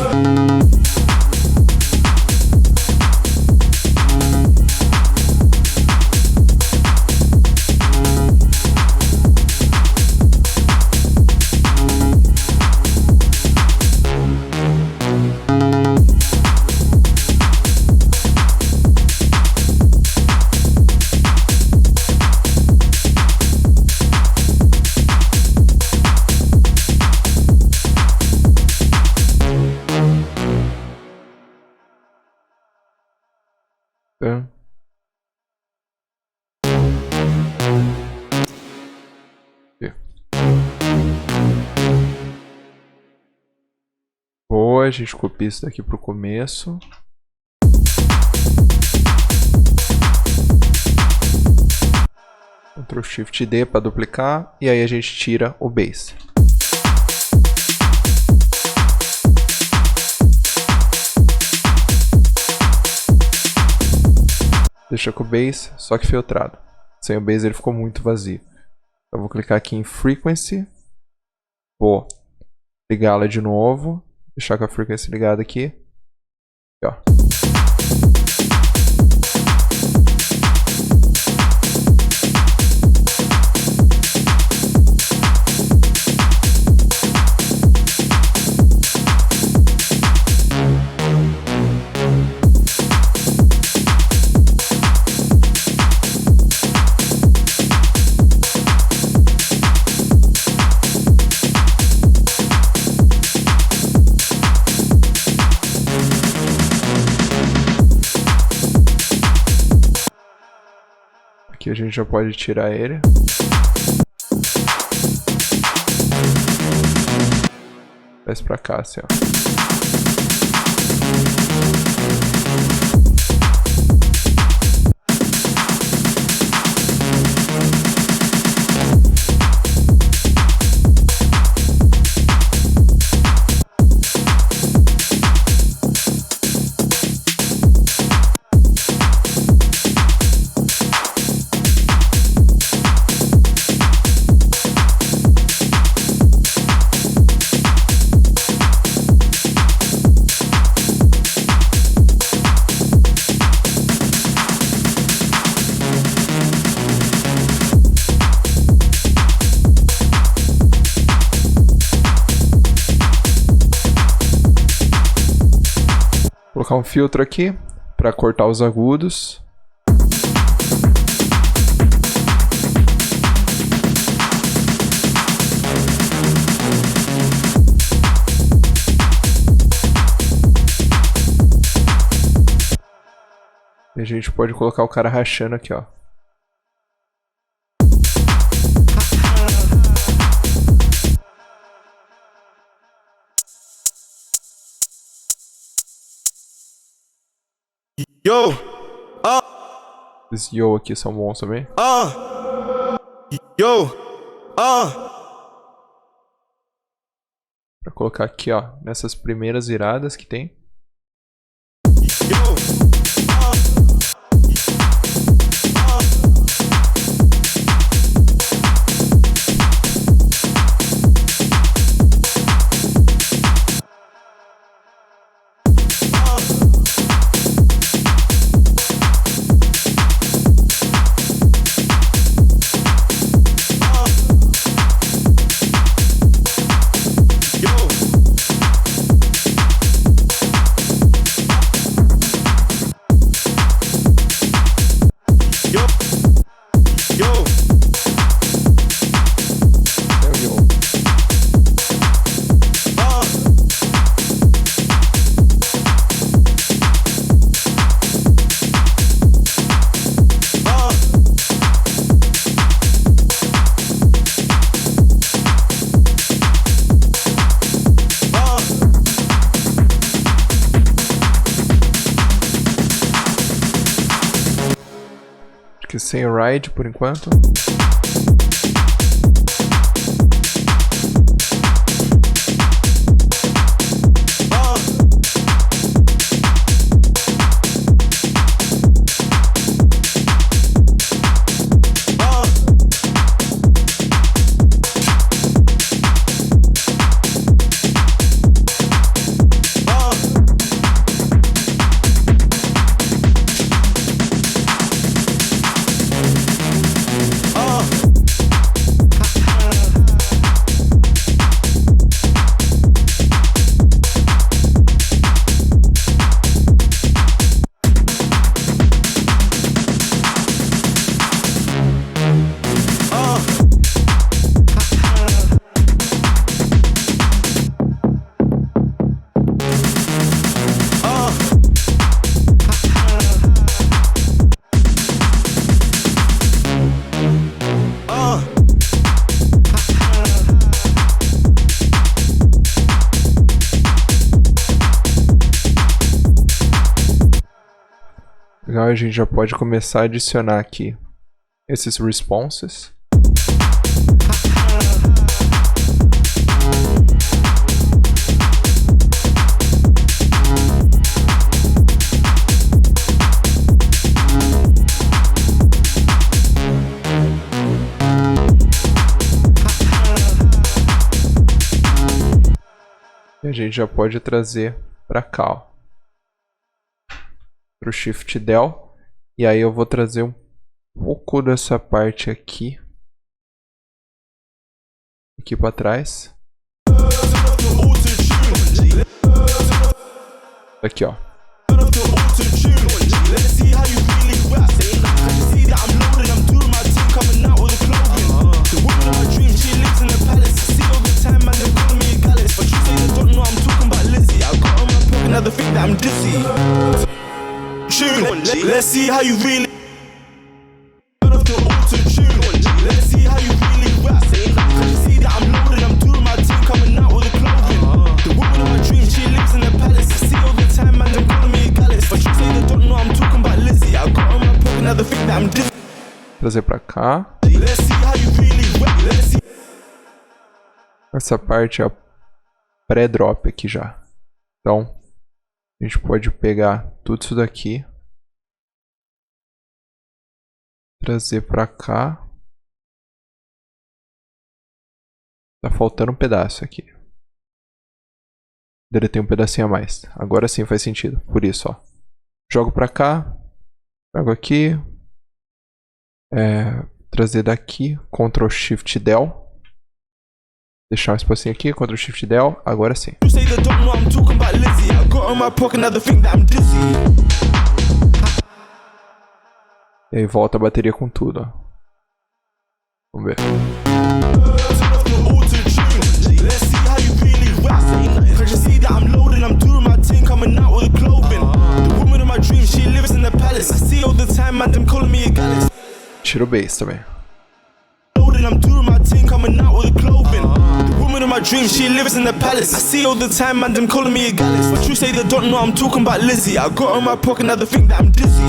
Boa, a gente copia isso daqui pro começo. Ctrl Shift D para duplicar e aí a gente tira o base. Deixa com o base, só que filtrado. Sem o base ele ficou muito vazio. Eu vou clicar aqui em Frequency. Vou ligá-la de novo. Deixar com a frequência ligada aqui. Aqui, ó. Aqui a gente já pode tirar ele. Desce pra cá, assim, ó. Vou colocar um filtro aqui para cortar os agudos. E a gente pode colocar o cara rachando aqui, ó. Yo, Esses yo aqui são bons também. yo, Pra colocar aqui, ó, nessas primeiras viradas que tem. yo. Acho que sem ride por enquanto. Legal, a gente já pode começar a adicionar aqui esses responses. E a gente já pode trazer pra cá, ó. Pro Shift Del. E aí eu vou trazer um pouco dessa parte aqui. Aqui pra trás. Aqui, ó. Let's see how you really turn off the auto-tune. Let's see how you really rap. Cause you see that I'm loaded, I'm doing my thing, coming out with the clothing. The woman of my dreams, she lives in the palace. I see all the time, man, them calling me a gallus. But you say they don't know I'm talking about Lizzie. I got on my pocket, now they think that I'm dizzy. Trazer pra cá. Let's see how you really rap. Let's see. Essa parte é pré-drop aqui já. Então, a gente pode pegar tudo isso daqui. Trazer pra cá. Tá faltando um pedaço aqui. Deletei um pedacinho a mais. Agora sim faz sentido. Por isso, ó. Jogo pra cá. Trago aqui. Trazer daqui. Ctrl Shift Del. Deixar um espacinho aqui. Ctrl Shift Del. Agora sim. E aí volta a bateria com tudo, ó. Vamos ver. Tira o bass também. I'm doing my thing, coming out with the clothing. The woman of my dreams, she lives in the palace. I see all the time, man, them calling me a gallus. But you say they don't know I'm talking about Lizzie. I got on my pocket, now they think that I'm dizzy.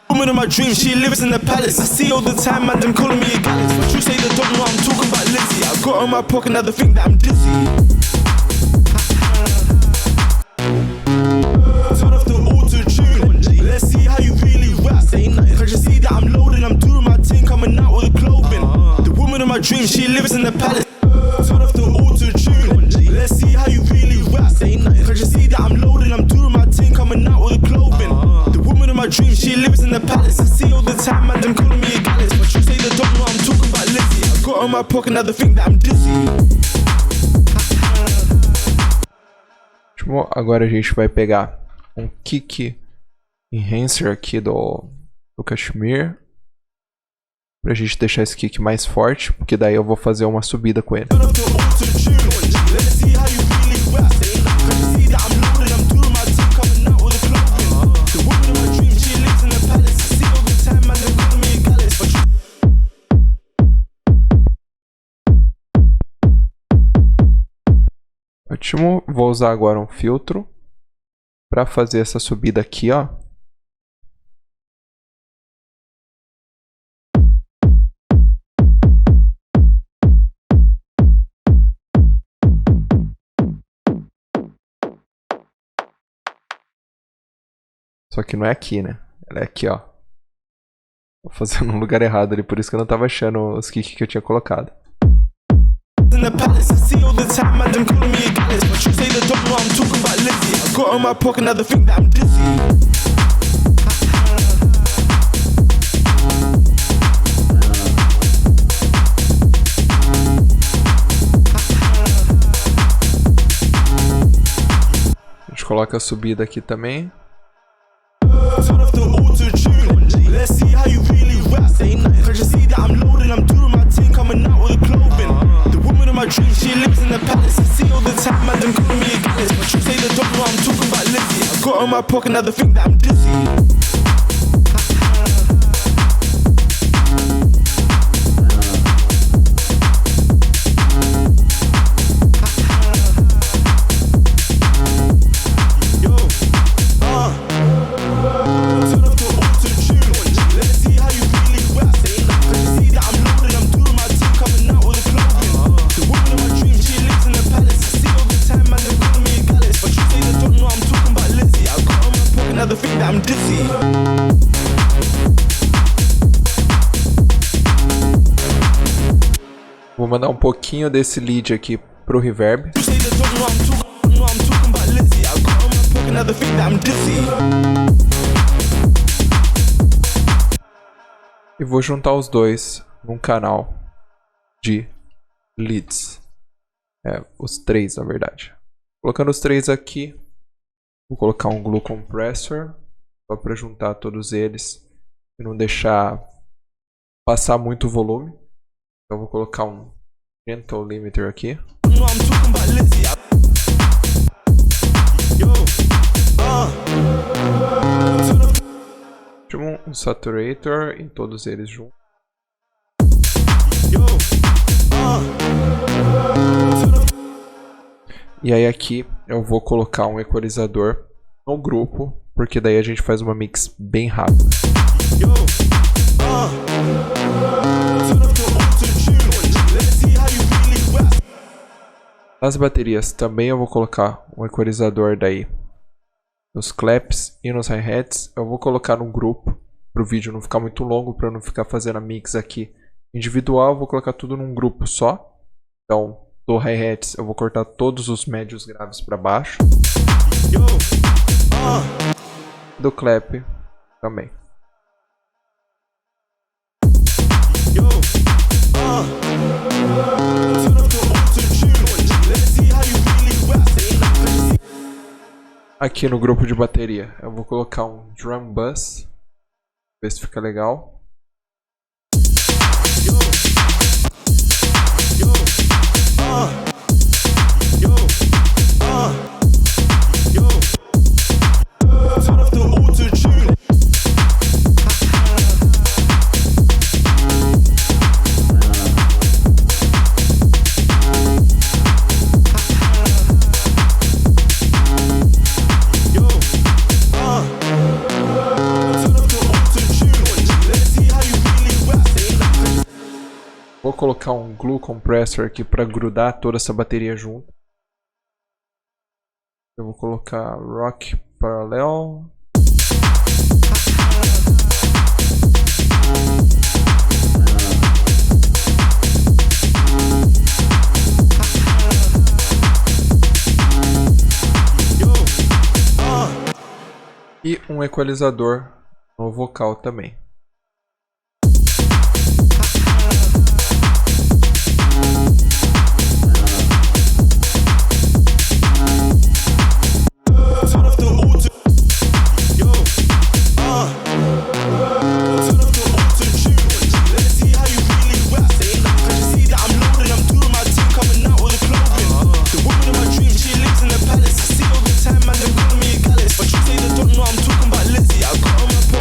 Woman of my dreams, she lives in the palace. I see all the time, man, them calling me a gallus. But you say they don't know I'm talking about Lizzie. I got on my pocket, now they think that I'm dizzy. Turn off the auto-tune. Let's see how you really rap. Cause you see that I'm loaded, I'm doing my thing, coming out with the clothing. The woman of my dreams, she lives in the palace. Turn off the auto-tune. Let's see how you really rap. Cause you see that I'm loaded, I'm doing my thing, coming out with the clothing. The woman of my dreams, she lives in the palace. I see all the time, man, them calling me a gallus. But you say they don't know I'm talking about Lizzie. I got on my pocket, now they think that I'm dizzy. Agora a gente vai pegar um kick enhancer aqui do Kashmir. Pra gente deixar esse kick mais forte, porque daí eu vou fazer uma subida com ele. Ótimo, vou usar agora um filtro para fazer essa subida aqui, ó. Só que não é aqui, né? Ela é aqui, ó. Tô fazendo no lugar errado ali, por isso que eu não tava achando os kicks que eu tinha colocado. In the palace, I see all the time, man, them calling me a gallus. But you say they don't know I'm talking about Lizzie. I got on my pocket, now they think that I'm dizzy. A gente coloca a subida aqui também. Turn off the auto-tune. Let's see how you really rap. Cause you see that I'm loaded, I'm doing my thing, coming out with the clothing. The woman of my dreams, she lives in the palace. I see all the time, man, them calling me a gallus. But you say they don't know I'm talking about Lizzie. I got on my pocket, now they think that I'm dizzy. Vou mandar um pouquinho desse lead aqui pro reverb. You say they don't know I'm talking about Lizzie. I got on my pocket, now they think that I'm dizzy. E vou juntar os dois num canal de leads. Os três, na verdade. Colocando os três aqui, vou colocar um glue compressor só para juntar todos eles e não deixar passar muito volume. Então vou colocar um gentle limiter aqui. Chamo um saturator em todos eles juntos. E aí aqui eu vou colocar um equalizador no grupo, porque daí a gente faz uma mix bem rápida. Nas baterias também eu vou colocar um equalizador daí nos claps e nos hi-hats. Eu vou colocar num grupo para o vídeo não ficar muito longo, para não ficar fazendo a mix aqui individual. Eu vou colocar tudo num grupo só. Então do hi-hats eu vou cortar todos os médios graves para baixo. Do clap também. Aqui no grupo de bateria eu vou colocar um drum bus, ver se fica legal. Vou colocar um glue compressor aqui para grudar toda essa bateria junto. Eu vou colocar rock parallel. E um equalizador no vocal também.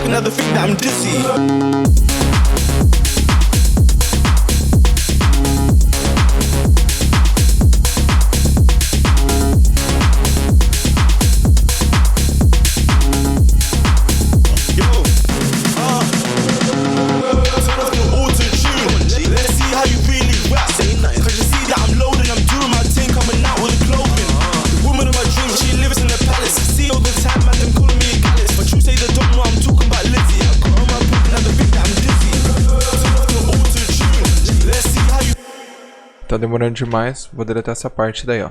Another thing that I'm dizzy. Tá demorando demais, vou deletar essa parte daí, ó.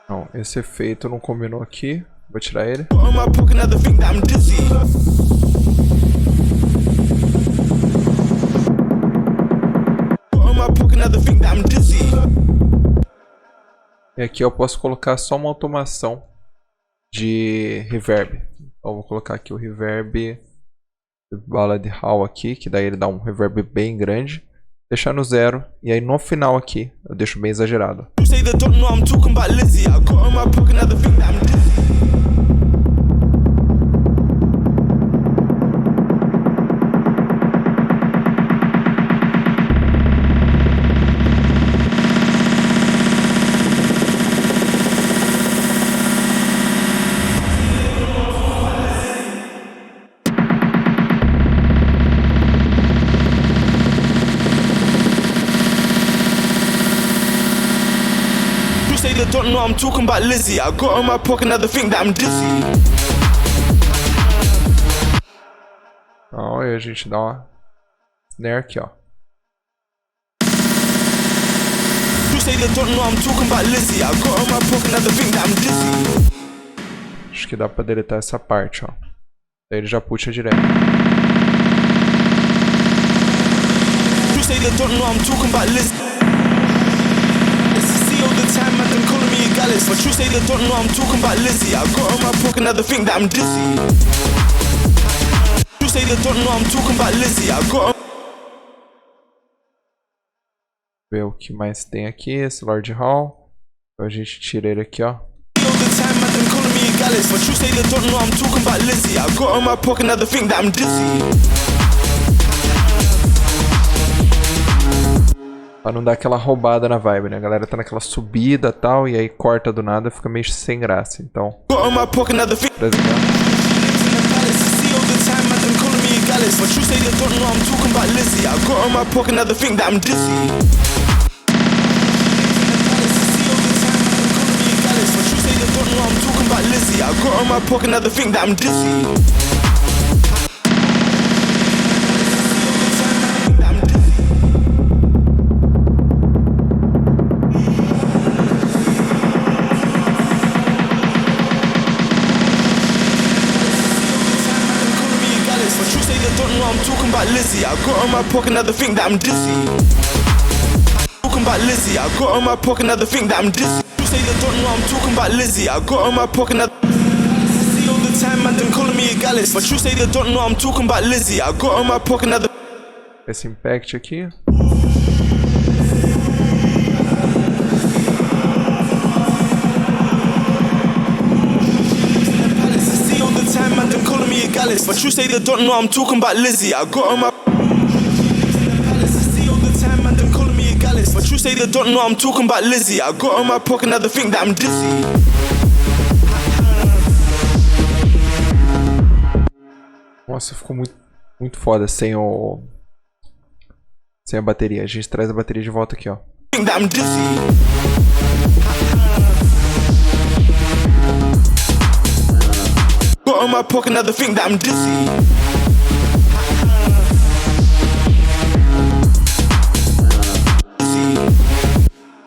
Não, esse efeito não combinou aqui, vou tirar ele. E aqui eu posso colocar só uma automação de reverb. Então vou colocar aqui o reverb Ballad Hall aqui, que daí ele dá um reverb bem grande. Deixar no 0 e aí no final aqui eu deixo bem exagerado. know I'm talking about Lizzie. I got on my pocket, now they think that I'm dizzy. Então, aí a gente dá uma snare aqui, ó. You say they don't know I'm talking about Lizzie. I got on my pocket, now they think that I'm dizzy. Acho que dá pra deletar essa parte, ó. Daí ele já puxa direto. You say they don't know I'm talking about Lizzie. See all the time, man, them calling me a gallus. But you say they don't know I'm talking about Lizzie. I got on my pocket, now they think that I'm dizzy. You say they don't know I'm talking about Lizzie. I got on... Ver o que mais tem aqui, esse Lord Hall. Então a gente tira ele aqui, ó. All the time, man, them calling me a gallus. But you say they don't know I'm talking about Lizzie. I got on my pocket, now they think that I'm dizzy. Pra não dar aquela roubada na vibe, né? A galera tá naquela subida e tal, e aí corta do nada, fica meio sem graça. Então, Got on my pocket, now they think... pra evitar. See all the time, man, them calling me a gallus. But you say they don't know I'm talking about Lizzie. I got on my pocket, now they think that I'm dizzy. See all the time, man, them calling me a gallus. But you say they don't know I'm talking about Lizzie. I got on my pocket, now they think that I'm dizzy. Lizzie, I got on my pocket, now they think that I'm dizzy. Talking about Lizzie, I got on my pocket, now they think that I'm dizzy. You say they don't know I'm talking about Lizzie. I got on my pocket, now see all the time, man, them calling me a gallus. But you say they don't know I'm talking about Lizzie. I got on my pocket, now Esse impact aqui. But you say they don't know I'm talking about Lizzie. I got on my see all the time, man, them calling me a gallus. But you say they don't know I'm talking about Lizzie. I got on my pocket, now they think that I'm dizzy. Nossa, ficou muito foda sem a bateria. A gente traz a bateria de volta aqui, ó. Think that I'm dizzy. Got on my pocket, now they think that I'm dizzy.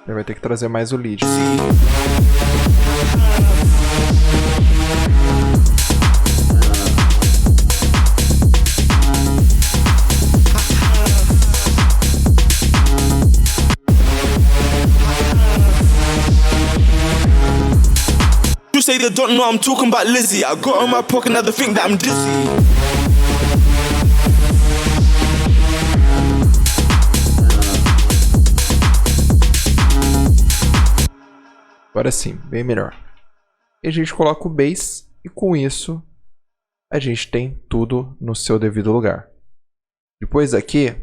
Ele vai ter que trazer mais o lead. You say they don't know I'm talking about Lizzie. I got on my pocket, now they think that I'm dizzy. Agora sim, bem melhor. E a gente coloca o bass e com isso a gente tem tudo no seu devido lugar. Depois aqui,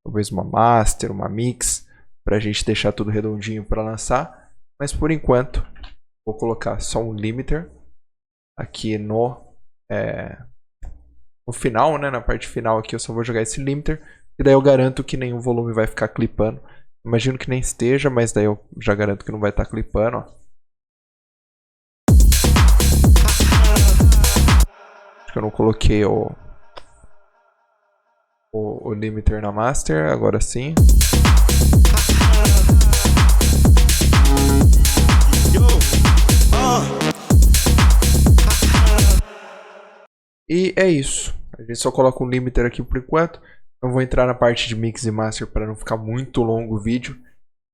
talvez uma master, uma mix, para a gente deixar tudo redondinho para lançar. Mas por enquanto, vou colocar só um limiter aqui no final, né? Na parte final aqui eu só vou jogar esse limiter. E daí eu garanto que nenhum volume vai ficar clipando. Imagino que nem esteja, mas daí eu já garanto que não vai estar clipando, ó. Acho que eu não coloquei o limiter na master, agora sim. E é isso. A gente só coloca um limiter aqui por enquanto. Não vou entrar na parte de mix e master para não ficar muito longo o vídeo.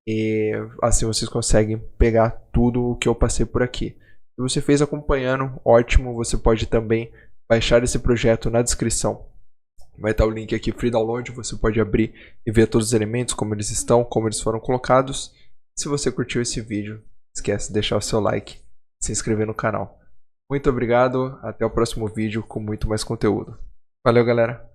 E assim vocês conseguem pegar tudo o que eu passei por aqui. Se você fez acompanhando, ótimo. Você pode também baixar esse projeto na descrição. Vai estar o link aqui, free download. Você pode abrir e ver todos os elementos, como eles estão, como eles foram colocados. Se você curtiu esse vídeo, não esquece de deixar o seu like e se inscrever no canal. Muito obrigado, até o próximo vídeo com muito mais conteúdo. Valeu, galera!